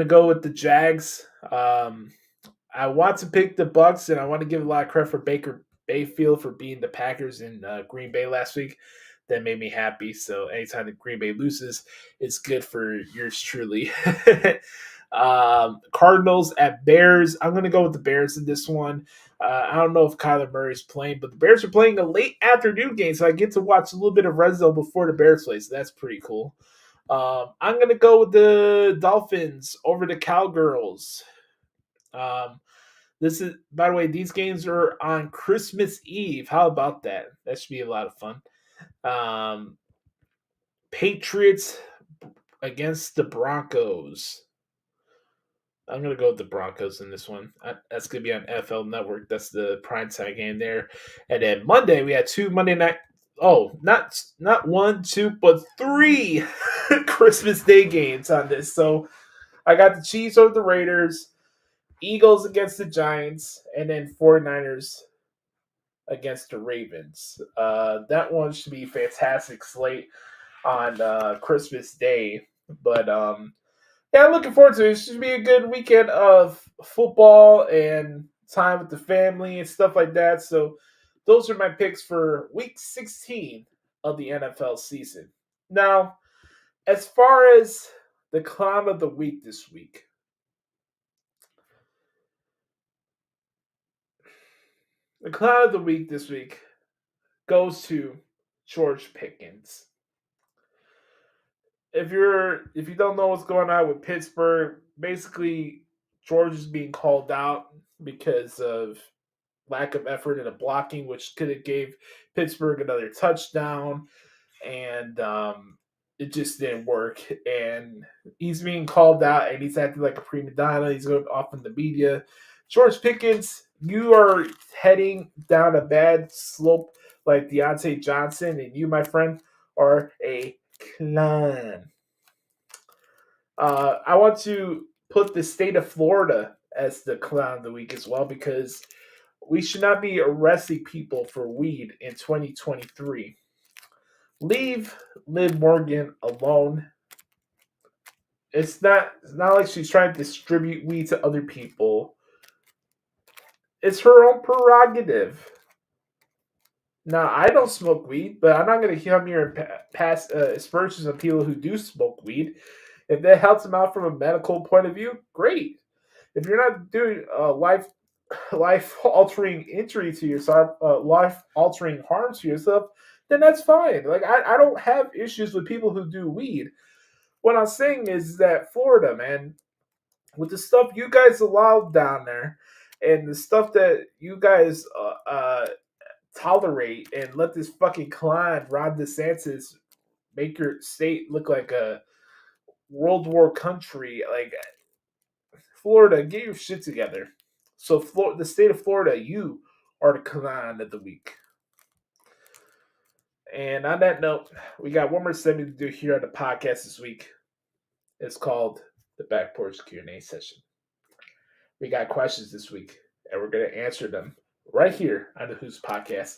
go with the Jags. I want to pick the Bucks, and I want to give a lot of credit for Baker Mayfield for beating the Packers in Green Bay last week. That made me happy. So anytime the Green Bay loses, it's good for yours truly. Cardinals at Bears. I'm going to go with the Bears in this one. I don't know if Kyler Murray is playing, but the Bears are playing a late afternoon game, so I get to watch a little bit of Red Zone before the Bears play, so that's pretty cool. I'm going to go with the Dolphins over the Cowgirls. This is, by the way, these games are on Christmas Eve. How about that? That should be a lot of fun. Patriots against the Broncos. I'm going to go with the Broncos in this one. That's going to be on NFL Network. That's the primetime game there. And then Monday, we had two Monday night. Oh, not one, two, but three Christmas Day games on this. So I got the Chiefs over the Raiders, Eagles against the Giants, and then 49ers against the Ravens. That one should be a fantastic slate on Christmas Day. But yeah, I'm looking forward to it. It should be a good weekend of football and time with the family and stuff like that. So those are my picks for week 16 of the NFL season. Now, as far as the clown of the week this week, the clown of the week this week goes to George Pickens. If you don't know what's going on with Pittsburgh, basically George is being called out because of lack of effort in the blocking, which could have gave Pittsburgh another touchdown, and it just didn't work. And he's being called out, and he's acting like a prima donna. He's going off in the media. George Pickens, you are heading down a bad slope like Deontay Johnson, and you, my friend, are a CLAHN. I want to put the state of Florida as the clown of the week as well, because we should not be arresting people for weed in 2023. Leave Liv Morgan alone. It's not like she's trying to distribute weed to other people. It's her own prerogative. Now, I don't smoke weed, but I'm not going to come here and pass aspersions on people who do smoke weed. If that helps them out from a medical point of view, great. If you're not doing life-altering injury to yourself, life-altering harm to yourself, then that's fine. Like, I don't have issues with people who do weed. What I'm saying is that Florida, man, with the stuff you guys allow down there and the stuff that you guys tolerate and let this fucking clown, Ron DeSantis, make your state look like a World War country, like Florida, get your shit together. So the state of Florida, you are the clown of the week. And on that note, we got one more segment to do here on the podcast this week. It's called the Back Porch Q&A session. We got questions this week, and we're going to answer them right here on the Hoots Podcast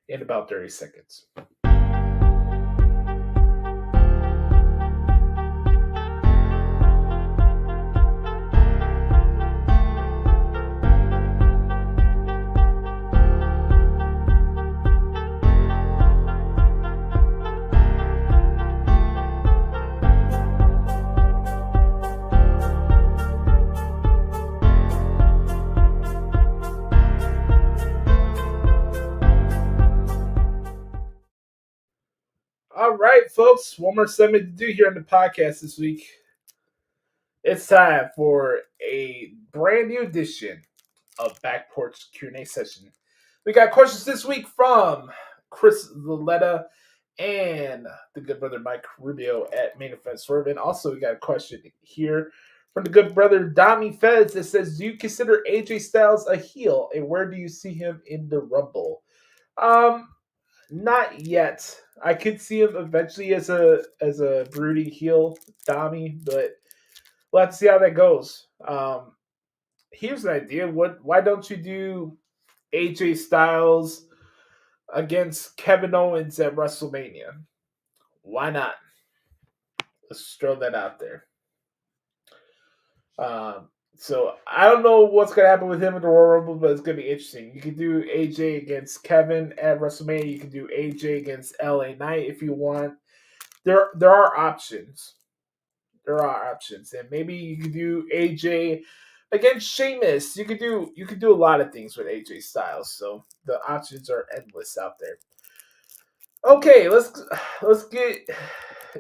in about 30 seconds. All right, folks, one more segment to do here on the podcast this week. It's time for a brand new edition of Back Porch Q&A session. We got questions this week from Chris Valletta and the good brother Mike Rubio at Main Event Swerve. And also, we got a question here from the good brother Dami Fez that says, "Do you consider AJ Styles a heel, and where do you see him in the Rumble?" Not yet. I could see him eventually as a brooding heel, Dami, but we'll have to see how that goes. Here's an idea. Why don't you do AJ Styles against Kevin Owens at WrestleMania? Why not? Let's throw that out there. So I don't know what's gonna happen with him in the Royal Rumble, but it's gonna be interesting. You can do AJ against Kevin at WrestleMania. You can do AJ against LA Knight if you want. There are options. There are options, and maybe you could do AJ against Sheamus. You could do a lot of things with AJ Styles. So the options are endless out there. Okay, let's get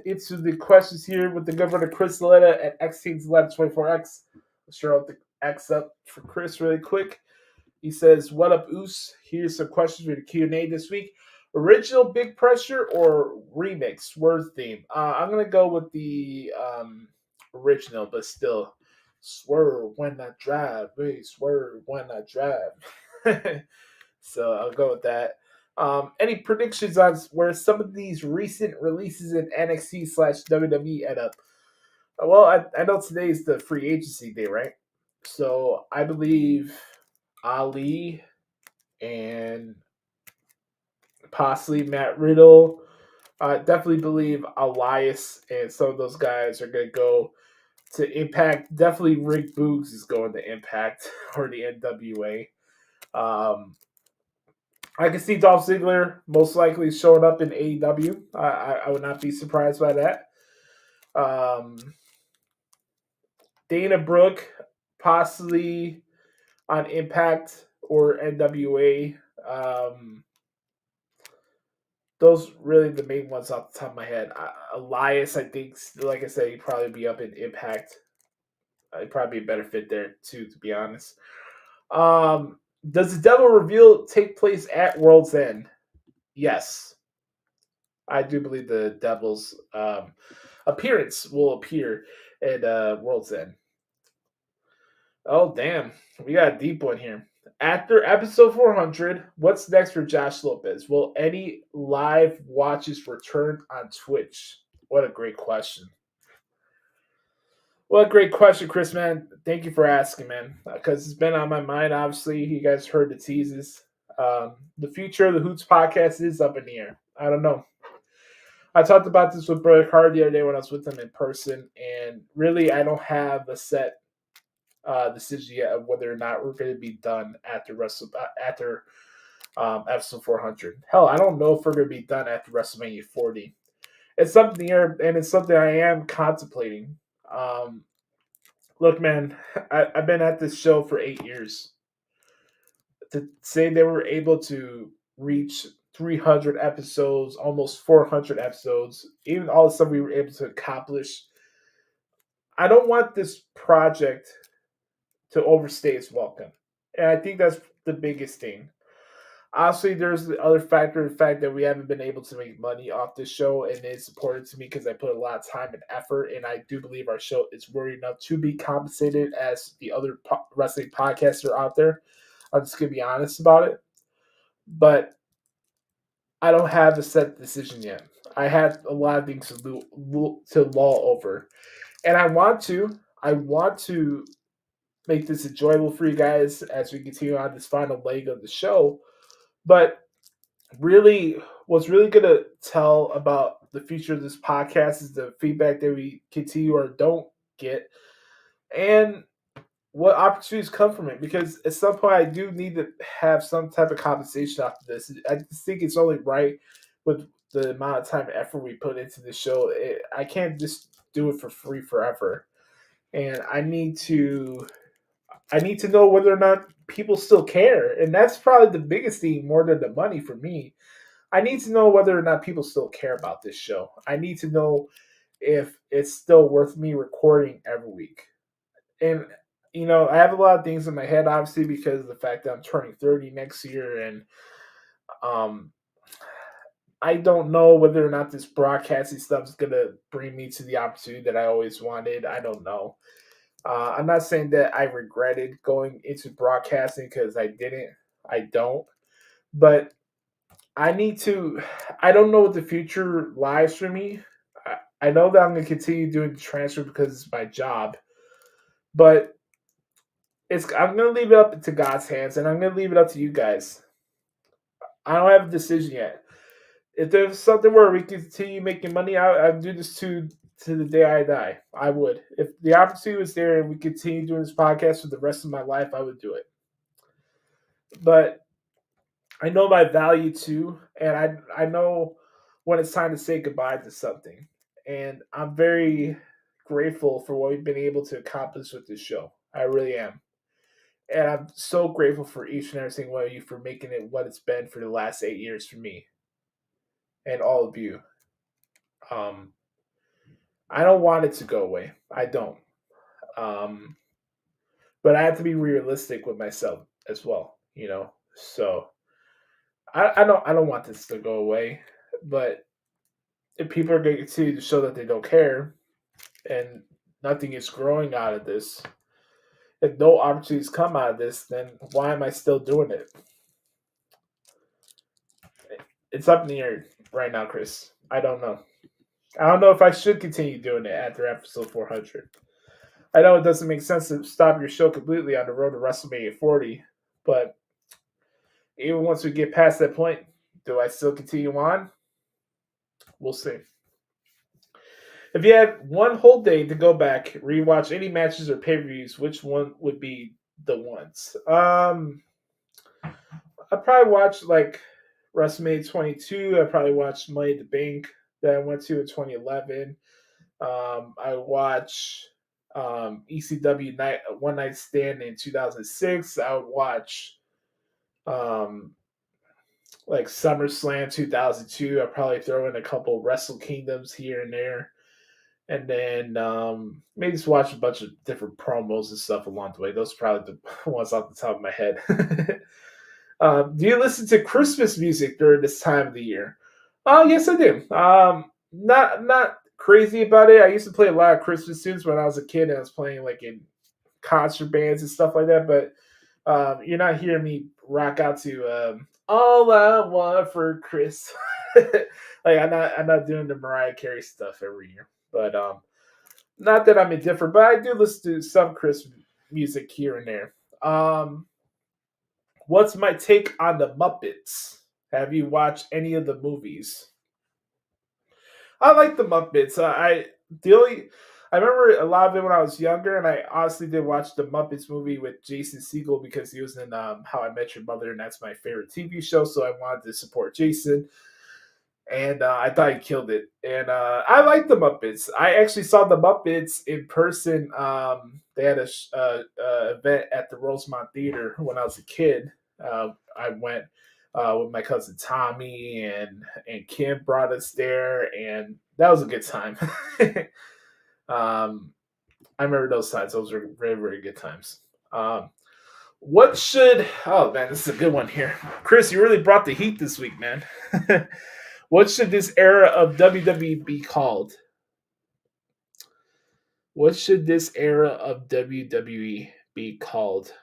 into the questions here with the good brother Chris Valletta at XTeams1124X. Let's throw out the X up for Chris really quick. He says, "What up, Oos? Here's some questions for the Q&A this week. Original Big Pressure or remix word theme?" I'm gonna go with the original, but still, swerve when I drive. Wait, swerve when I drive. So I'll go with that. Any predictions on where some of these recent releases in NXT/WWE end up? Well, I know today is the free agency day, right? So I believe Ali and possibly Matt Riddle. I definitely believe Elias and some of those guys are going to go to Impact. Definitely Rick Boogs is going to Impact or the NWA. I can see Dolph Ziggler most likely showing up in AEW. I would not be surprised by that. Dana Brooke possibly on Impact or NWA. Those really the main ones off the top of my head. Elias, I think, like I said, he'd probably be up in Impact. He'd probably be a better fit there too, to be honest. Does the Devil Reveal take place at World's End? Yes. I do believe the Devil's appearance will appear at World's End. Oh, damn. We got a deep one here. After episode 400, what's next for Josh Lopez? Will any live watches return on Twitch? What a great question. What a great question, Chris, man. Thank you for asking, man, because it's been on my mind. Obviously, you guys heard the teases. The future of the Hoots podcast is up in the air. I don't know. I talked about this with Brother Card the other day when I was with him in person, and really, I don't have a set decision yet of whether or not we're going to be done after episode 400. Hell, I don't know if we're going to be done after WrestleMania 40. It's something here, and it's something I am contemplating. Look, man, I've been at this show for 8 years. To say they were able to reach 300 episodes, almost 400 episodes, even all the stuff we were able to accomplish, I don't want this project to overstay its welcome. And I think that's the biggest thing. Obviously, there's the other factor, the fact that we haven't been able to make money off this show, and it's important to me because I put a lot of time and effort, and I do believe our show is worthy enough to be compensated as the other wrestling podcasts are out there. I'm just going to be honest about it. But I don't have a set decision yet. I had a lot of things to lull over. And I want to make this enjoyable for you guys as we continue on this final leg of the show. But really, what's really going to tell about the future of this podcast is the feedback that we continue or don't get, and what opportunities come from it. Because at some point, I do need to have some type of compensation after this. I just think it's only right with the amount of time and effort we put into the show. I can't just do it for free forever, and I need to know whether or not people still care. And that's probably the biggest thing more than the money for me. I need to know whether or not people still care about this show. I need to know if it's still worth me recording every week. And, you know, I have a lot of things in my head, obviously, because of the fact that I'm turning 30 next year. And I don't know whether or not this broadcasting stuff is going to bring me to the opportunity that I always wanted. I don't know. I'm not saying that I regretted going into broadcasting because I didn't. I don't. But I don't know what the future lies for me. I know that I'm going to continue doing the transfer because it's my job. But I'm going to leave it up to God's hands, and I'm going to leave it up to you guys. I don't have a decision yet. If there's something where we continue making money, I'd do this to the day I die. I would. If the opportunity was there and we continue doing this podcast for the rest of my life, I would do it. But I know my value too, and I know when it's time to say goodbye to something. And I'm very grateful for what we've been able to accomplish with this show. I really am. And I'm so grateful for each and every single one of you for making it what it's been for the last 8 years for me. And all of you. I don't want it to go away. I don't. But I have to be realistic with myself as well, you know. So I don't want this to go away. But if people are going to continue to show that they don't care and nothing is growing out of this, if no opportunities come out of this, then why am I still doing it? It's up in the air right now, Chris. I don't know. I don't know if I should continue doing it after episode 400. I know it doesn't make sense to stop your show completely on the road to WrestleMania 40, but even once we get past that point, do I still continue on? We'll see. If you had one whole day to go back, rewatch any matches or pay-per-views, which one would be the ones? I'd probably watch like WrestleMania 22. I probably watched Money in the Bank that I went to in 2011. I watch ECW One Night Stand in 2006. I would watch like SummerSlam 2002. I'd probably throw in a couple Wrestle Kingdoms here and there. And then maybe just watch a bunch of different promos and stuff along the way. Those are probably the ones off the top of my head. Do you listen to Christmas music during this time of the year? Oh, yes, I do. Not crazy about it. I used to play a lot of Christmas tunes when I was a kid, and I was playing like in concert bands and stuff like that. But you're not hearing me rock out to "All I Want for Christmas." Like I'm not doing the Mariah Carey stuff every year. But not that I'm indifferent, but I do listen to some Christmas music here and there. What's my take on the Muppets? Have you watched any of the movies? I like the Muppets. I remember a lot of it when I was younger, and I honestly did watch the Muppets movie with Jason Segel because he was in How I Met Your Mother, and that's my favorite TV show. So I wanted to support Jason. And I thought he killed it. And I like the Muppets. I actually saw the Muppets in person. They had a event at the Rosemont Theater when I was a kid. I went with my cousin Tommy, and Kim brought us there, and that was a good time. I remember those times. Those were very, very good times. Oh man, this is a good one here. Chris, you really brought the heat this week, man. What should this era of WWE be called? What should this era of WWE be called?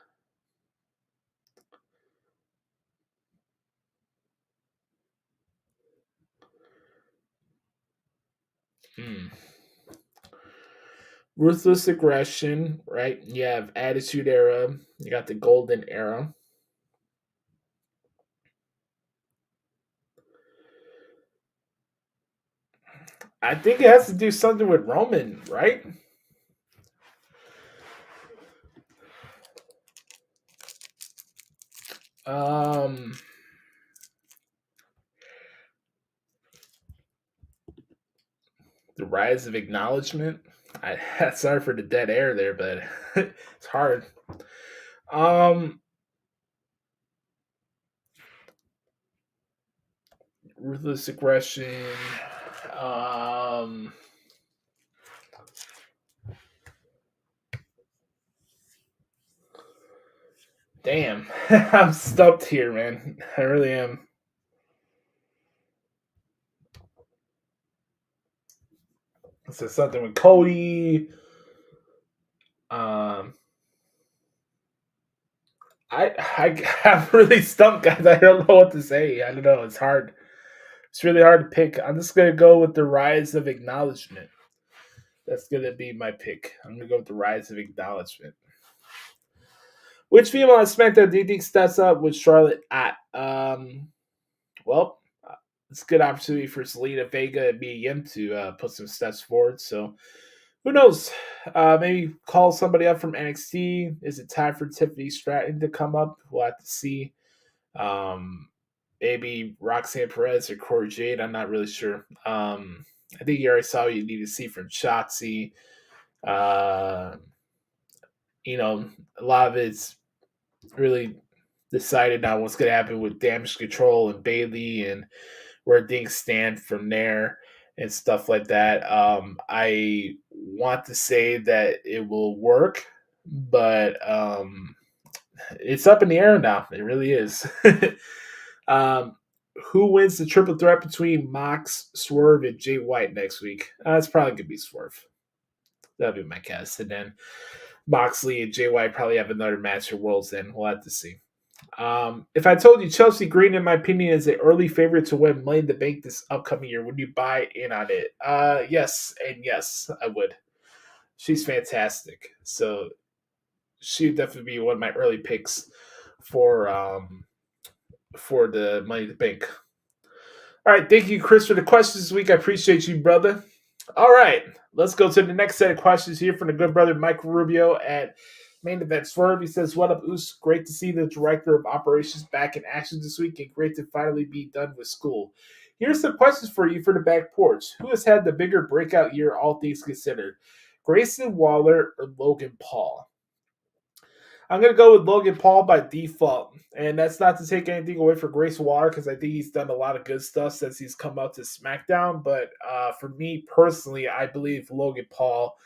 Ruthless Aggression, right? You have Attitude Era. You got the Golden Era. I think it has to do something with Roman, right? The Rise of Acknowledgement. Sorry for the dead air there, but it's hard. Ruthless Aggression. Damn. I'm stumped here, man. I really am. said something with Cody. I'm really stumped, guys. I don't know what to say. I don't know. It's hard. It's really hard to pick. I'm just gonna go with the rise of acknowledgement. That's gonna be my pick. I'm gonna go with the rise of acknowledgement. Which female on SmackDown do you think steps up with Charlotte at? Well, it's a good opportunity for Zelina Vega and Mia Yim to put some steps forward. So who knows? Maybe call somebody up from NXT. Is it time for Tiffany Stratton to come up? We'll have to see. Maybe Roxanne Perez or Corey Jade. I'm not really sure. I think you already saw what you need to see from Shotzi. You know, a lot of it's really decided on what's going to happen with Damage Control and Bayley and where things stand from there and stuff like that. I want to say that it will work, but it's up in the air now. It really is. Who wins the triple threat between Mox, Swerve, and Jay White next week? It's probably going to be Swerve. That'll be my guess. And then Moxley and Jay White probably have another match for Worlds then. We'll have to see. If I told you Chelsea Green, in my opinion, is an early favorite to win Money in the Bank this upcoming year, would you buy in on it? Yes, and yes, I would. She's fantastic. So she would definitely be one of my early picks for the Money in the Bank. All right, thank you, Chris, for the questions this week. I appreciate you, brother. All right, let's go to the next set of questions here from the good brother Michael Rubio at Main Event Swerve. He says, what up, Oos? Great to see the director of operations back in action this week and great to finally be done with school. Here's some questions for you for the back porch. Who has had the bigger breakout year, all things considered? Grayson Waller or Logan Paul? I'm going to go with Logan Paul by default. And that's not to take anything away from Grayson Waller because I think he's done a lot of good stuff since he's come out to SmackDown. But for me personally, I believe Logan Paul,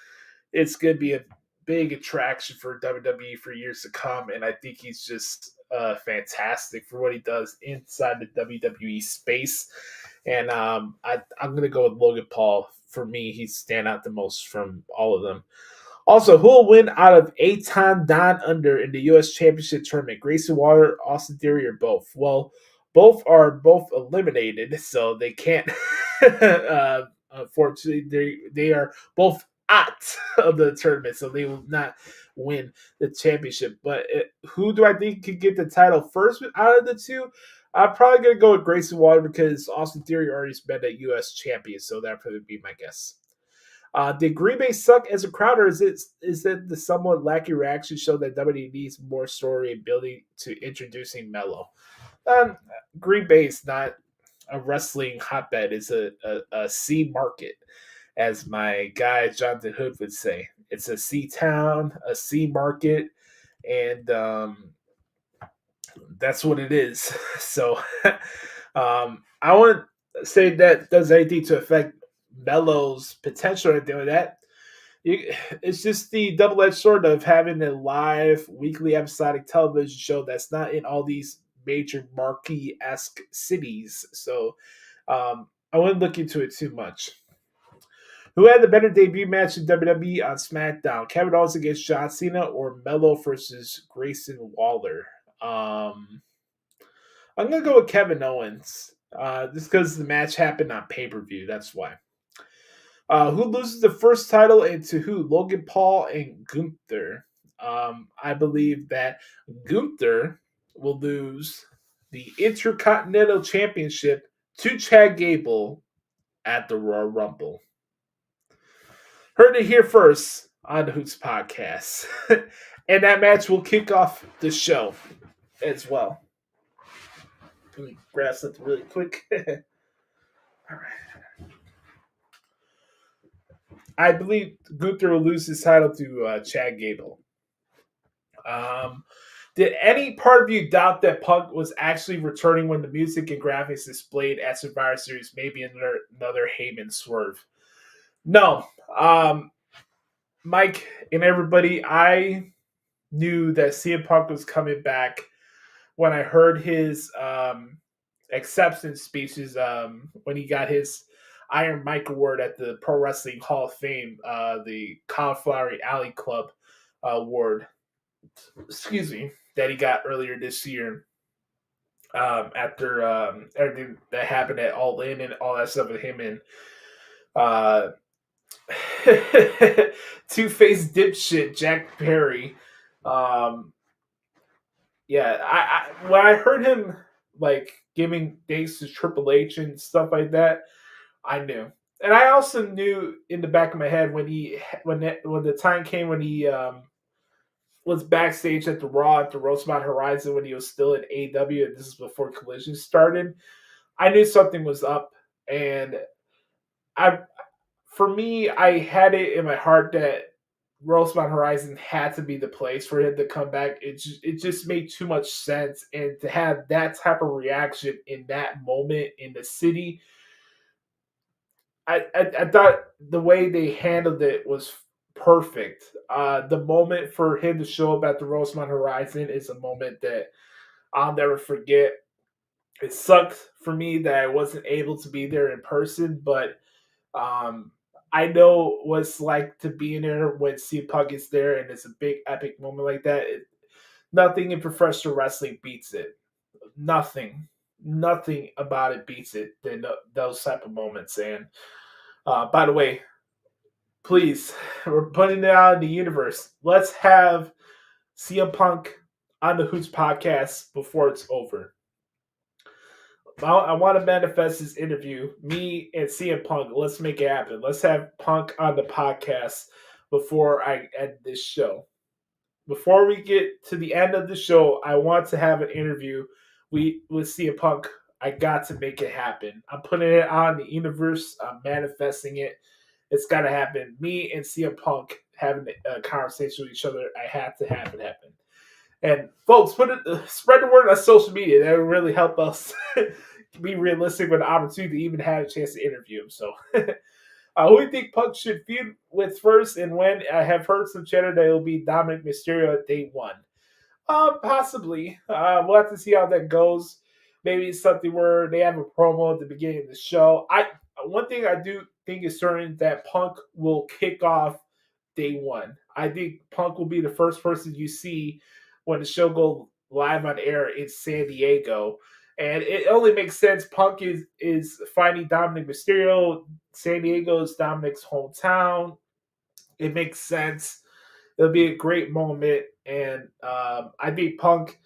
it's going to be a big attraction for WWE for years to come. And I think he's just fantastic for what he does inside the WWE space. And I'm going to go with Logan Paul. For me, he's stand out the most from all of them. Also, who will win out of AHT Down Under in the U.S. Championship Tournament? Grayson Waller, Austin Theory, or both? Well, both are eliminated, so they can't. Unfortunately, they are both out of the tournament, so they will not win the championship. But who do I think could get the title first out of the two? I'm probably going to go with Grayson Waller because Austin Theory already has been a U.S. champion, so that would probably be my guess. Did Green Bay suck as a crowd, or is it the somewhat lackey reaction show that WWE needs more story and building to introducing Melo? Green Bay is not a wrestling hotbed; it's a C market, as my guy Jonathan Hood would say. It's a C town, a C market, and that's what it is. So I wouldn't say that does anything to affect Melo's potential or anything like that. It's just the double-edged sword of having a live weekly episodic television show that's not in all these major marquee-esque cities. So I wouldn't look into it too much. Who had the better debut match in WWE on SmackDown? Kevin Owens against John Cena or Melo versus Grayson Waller? I'm going to go with Kevin Owens. Just because the match happened on pay-per-view. That's why. Who loses the first title and to who? Logan Paul and Gunther. I believe that Gunther will lose the Intercontinental Championship to Chad Gable at the Royal Rumble. Heard it here first on the Hoots Podcast. And that match will kick off the show as well. Let me grab something really quick. All right. I believe Gunther will lose his title to Chad Gable. Did any part of you doubt that Punk was actually returning when the music and graphics displayed at Survivor Series maybe another Heyman swerve? No. Mike and everybody, I knew that CM Punk was coming back when I heard his acceptance speeches when he got his Iron Mike Award at the Pro Wrestling Hall of Fame, the Cauliflower Alley Club award. Excuse me, that he got earlier this year. After everything that happened at All In and all that stuff with him and two-faced dipshit Jack Perry. Yeah, when I heard him like giving thanks to Triple H and stuff like that, I knew. And I also knew in the back of my head when the time came when he was backstage at the Raw at the Rosemont Horizon when he was still in AEW, and this is before Collision started. I knew something was up, and for me, I had it in my heart that Rosemont Horizon had to be the place for him to come back. It just made too much sense, and to have that type of reaction in that moment in the city, I thought the way they handled it was perfect. The moment for him to show up at the Rosemont Horizon is a moment that I'll never forget. It sucked for me that I wasn't able to be there in person, but I know what it's like to be in there when CM Punk is there, and it's a big epic moment like that. Nothing in professional wrestling beats it. Nothing about it beats it than those type of moments. And by the way, please, we're putting it out in the universe. Let's have CM Punk on the Hoots podcast before it's over. I want to manifest this interview. Me and CM Punk, let's make it happen. Let's have Punk on the podcast before I end this show. Before we get to the end of the show, I want to have an interview with CM Punk. I got to make it happen. I'm putting it on the universe. I'm manifesting it. It's got to happen. Me and CM Punk having a conversation with each other. I have to have it happen. And folks, spread the word on social media. That would really help us be realistic with the opportunity to even have a chance to interview him. So, who do you think Punk should feud with first and when? I have heard some chatter that it'll be Dominic Mysterio at day one. Possibly. We'll have to see how that goes. Maybe it's something where they have a promo at the beginning of the show. One thing I do think is certain that Punk will kick off day one. I think Punk will be the first person you see when the show goes live on air in San Diego. And it only makes sense. Punk is fighting Dominic Mysterio. San Diego is Dominic's hometown. It makes sense. It'll be a great moment. And I think Punk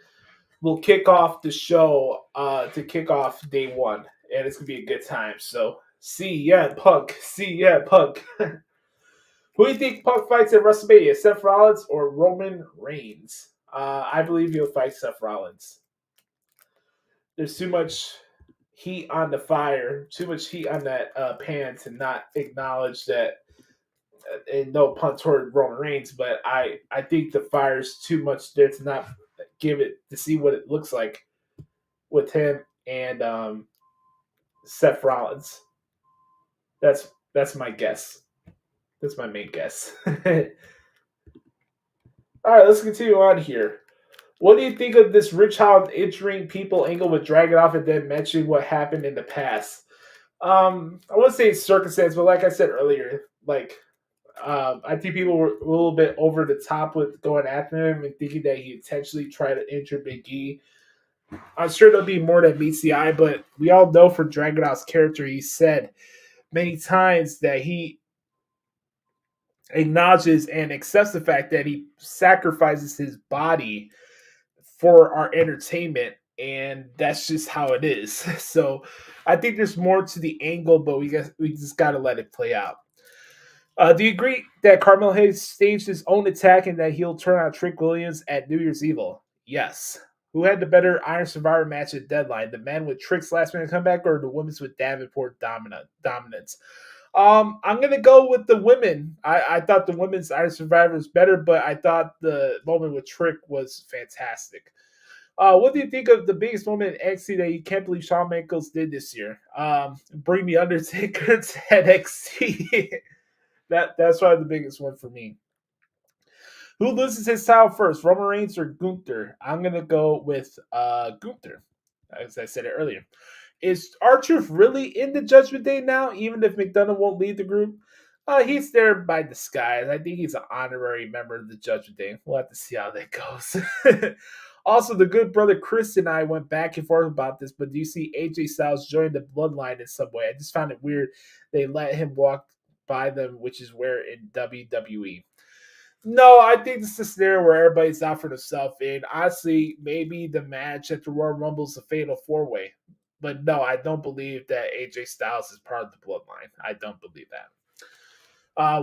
will kick off the show to kick off day one. And it's going to be a good time. So, see ya, Punk. See ya, Punk. Who do you think Punk fights at WrestleMania? Seth Rollins or Roman Reigns? I believe he'll fight Seth Rollins. There's too much heat on the fire, too much heat on that pan to not acknowledge that. And no pun toward Roman Reigns, but I think the fire's too much there to not give it to see what it looks like with him and Seth Rollins. That's my guess. That's my main guess. All right, let's continue on here. What do you think of this Rich Holland injuring people angle with Drag It Off and then mentioning what happened in the past? I wouldn't say it's circumstance, but like I said earlier, I think people were a little bit over the top with going after him and thinking that he intentionally tried to injure Big E. I'm sure there'll be more that meets the eye, but we all know for Drag It Off's character, he said many times that he acknowledges and accepts the fact that he sacrifices his body for our entertainment, and that's just how it is. So I think there's more to the angle, but we just got to let it play out. Do you agree that Carmelo Hayes staged his own attack and that he'll turn on Trick Williams at New Year's Evil? Yes. Who had the better Iron Survivor match at Deadline? The men with Trick's last minute comeback or the women's with Davenport dominance? I'm going to go with the women. I thought the women's Iron Survivor was better, but I thought the moment with Trick was fantastic. What do you think of the biggest moment in NXT that you can't believe Shawn Michaels did this year? Bring the Undertaker to NXT. That's probably the biggest one for me. Who loses his title first, Roman Reigns or Gunther? I'm going to go with Gunther. as I said it earlier. Is R-Truth really in the Judgment Day now, even if McDonough won't lead the group? He's there by disguise. I think he's an honorary member of the Judgment Day. We'll have to see how that goes. Also, the good brother Chris and I went back and forth about this, but do you see AJ Styles join the bloodline in some way? I just found it weird they let him walk by them, which is where in WWE. No, I think this is a scenario where everybody's out for themselves. And honestly, maybe the match at the Royal Rumble is a fatal four-way. But no, I don't believe that AJ Styles is part of the bloodline. I don't believe that.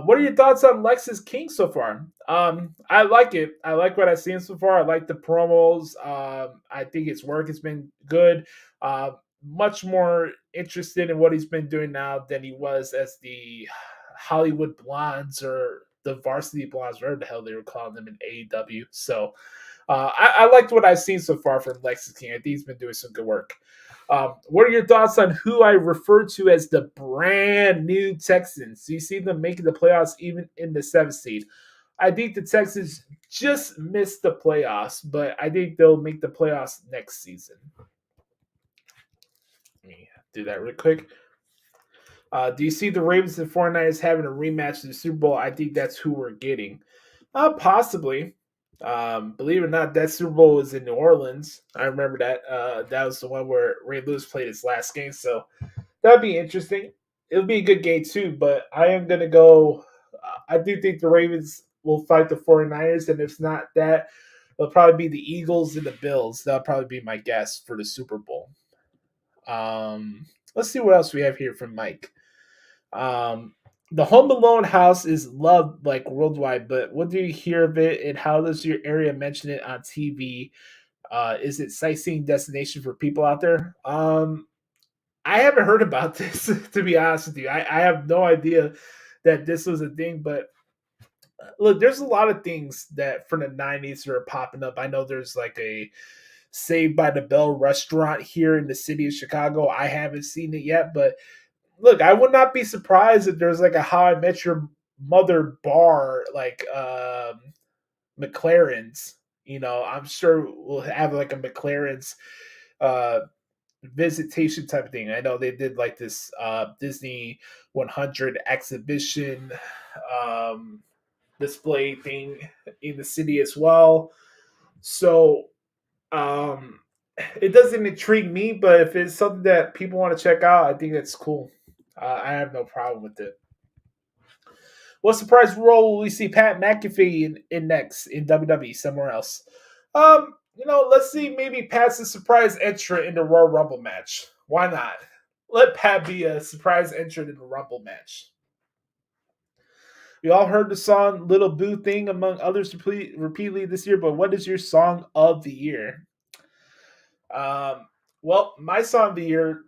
What are your thoughts on Lexis King so far? I like it. I like what I've seen so far. I like the promos. I think his work has been good. Much more interested in what he's been doing now than he was as the Hollywood Blondes or the Varsity Blondes, whatever the hell they were calling them in AEW. So I liked what I've seen so far from Lexis King. I think he's been doing some good work. What are your thoughts on who I refer to as the brand new Texans? Do you see them making the playoffs even in the 7th seed? I think the Texans just missed the playoffs, but I think they'll make the playoffs next season. Let me do that real quick. Do you see the Ravens and 49ers having a rematch in the Super Bowl? I think that's who we're getting. Possibly. Believe it or not, that Super Bowl was in New Orleans. I remember that. That was the one where Ray Lewis played his last game, so that'd be interesting. It'll be a good game too, but I am going to go. I do think the Ravens will fight the 49ers, and if it's not that, it'll probably be the Eagles and the Bills. That'll probably be my guess for the Super Bowl. Let's see what else we have here from Mike. The Home Alone house is loved like worldwide, but what do you hear of it, and how does your area mention it on TV? Is it sightseeing destination for people out there? I haven't heard about this, to be honest with you. I have no idea that this was a thing, but look, there's a lot of things that from the 90s are popping up. I know there's like a Saved by the Bell restaurant here in the city of Chicago. I haven't seen it yet, but look, I would not be surprised if there's like a How I Met Your Mother bar, like McLaren's. You know, I'm sure we'll have like a McLaren's visitation type of thing. I know they did like this Disney 100 exhibition display thing in the city as well. So it doesn't intrigue me, but if it's something that people want to check out, I think that's cool. I have no problem with it. What surprise role will we see Pat McAfee in next in WWE somewhere else? Let's see, maybe Pat's a surprise entrant in the Royal Rumble match. Why not? Let Pat be a surprise entrant in the Rumble match. We all heard the song Little Boo Thing, among others, repeatedly this year, but what is your song of the year? Well, my song of the year,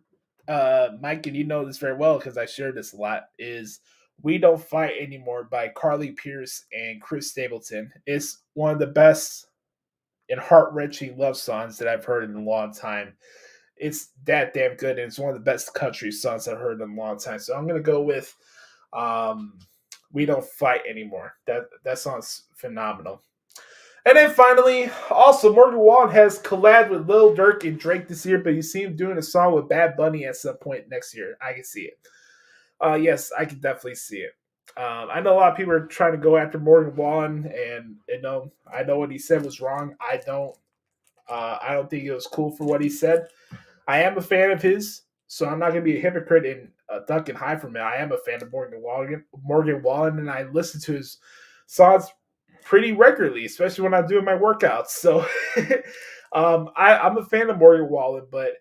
Mike, and you know this very well because I share this a lot, is We Don't Fight Anymore by Carly Pearce and Chris Stapleton. It's one of the best and heart-wrenching love songs that I've heard in a long time. It's that damn good, and it's one of the best country songs I've heard in a long time. So I'm going to go with We Don't Fight Anymore. That song's phenomenal. And then finally, also, Morgan Wallen has collabed with Lil Durk and Drake this year, but you see him doing a song with Bad Bunny at some point next year. I can see it. Yes, I can definitely see it. I know a lot of people are trying to go after Morgan Wallen, and I know what he said was wrong. I don't think it was cool for what he said. I am a fan of his, so I'm not going to be a hypocrite and duck and hide from it. I am a fan of Morgan Wallen, and I listen to his songs pretty regularly, especially when I'm doing my workouts. So I'm a fan of Morgan Wallen, but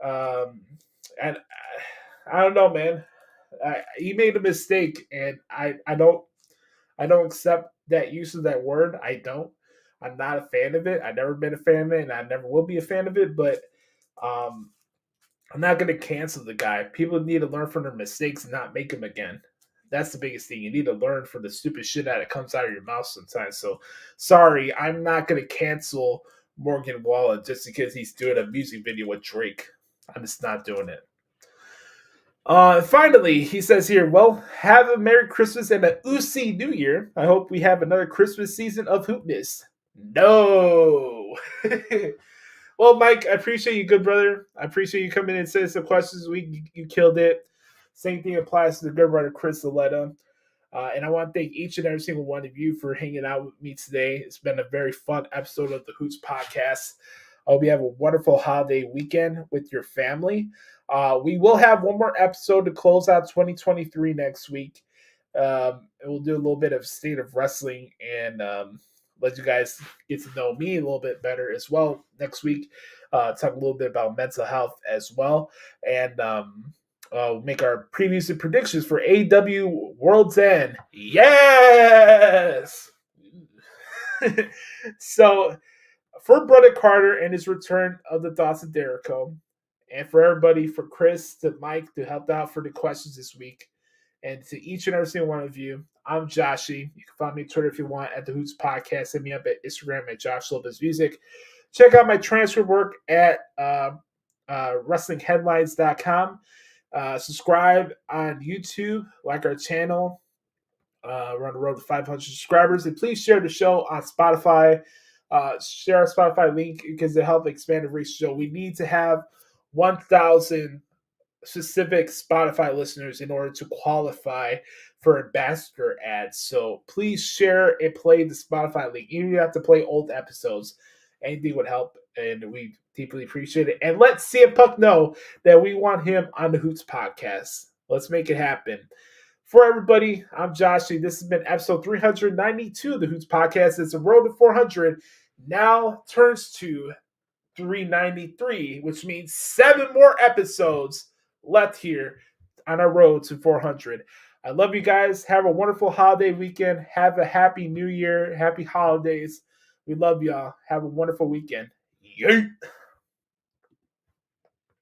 and I don't know, man. He made a mistake, and I don't accept that use of that word. I don't. I'm not a fan of it. I've never been a fan of it, and I never will be a fan of it. But I'm not going to cancel the guy. People need to learn from their mistakes and not make them again. That's the biggest thing. You need to learn from the stupid shit that comes out of your mouth sometimes. So, sorry, I'm not going to cancel Morgan Wallen just because he's doing a music video with Drake. I'm just not doing it. Finally, he says here, well, have a Merry Christmas and a Usi New Year. I hope we have another Christmas season of Hootness. No. Well, Well, Mike, I appreciate you, good brother. I appreciate you coming in and saying some questions. You killed it. Same thing applies to the good brother Chris Aletta. And I want to thank each and every single one of you for hanging out with me today. It's been a very fun episode of the Hoots Podcast. I hope you have a wonderful holiday weekend with your family. We will have one more episode to close out 2023 next week. And we'll do a little bit of state of wrestling and let you guys get to know me a little bit better as well next week. Talk a little bit about mental health as well. And make our previews and predictions for AEW World's End. Yes! So, for Brother Carter and his return of the Thoughts of Dericho, and for everybody, for Chris, to Mike, to help out for the questions this week, and to each and every single one of you, I'm Joshie. You can find me on Twitter if you want at the Hoots Podcast. Hit me up at Instagram at Joshie Lopez Music. Check out my transfer work at WrestlingHeadlines.com. Subscribe on YouTube, like our channel. We're on the road to 500 subscribers. And please share the show on Spotify. Share our Spotify link because it helps expand the reach of the show. We need to have 1,000 specific Spotify listeners in order to qualify for ambassador ads. So please share and play the Spotify link. Even if you have to play old episodes, anything would help, and we deeply appreciate it. And let CM Punk know that we want him on the Hoots Podcast. Let's make it happen. For everybody, I'm Joshie. This has been episode 392 of the Hoots Podcast. It's a road to 400. Now turns to 393, which means 7 more episodes left here on our road to 400. I love you guys. Have a wonderful holiday weekend. Have a happy new year. Happy holidays. We love y'all. Have a wonderful weekend. Yeet.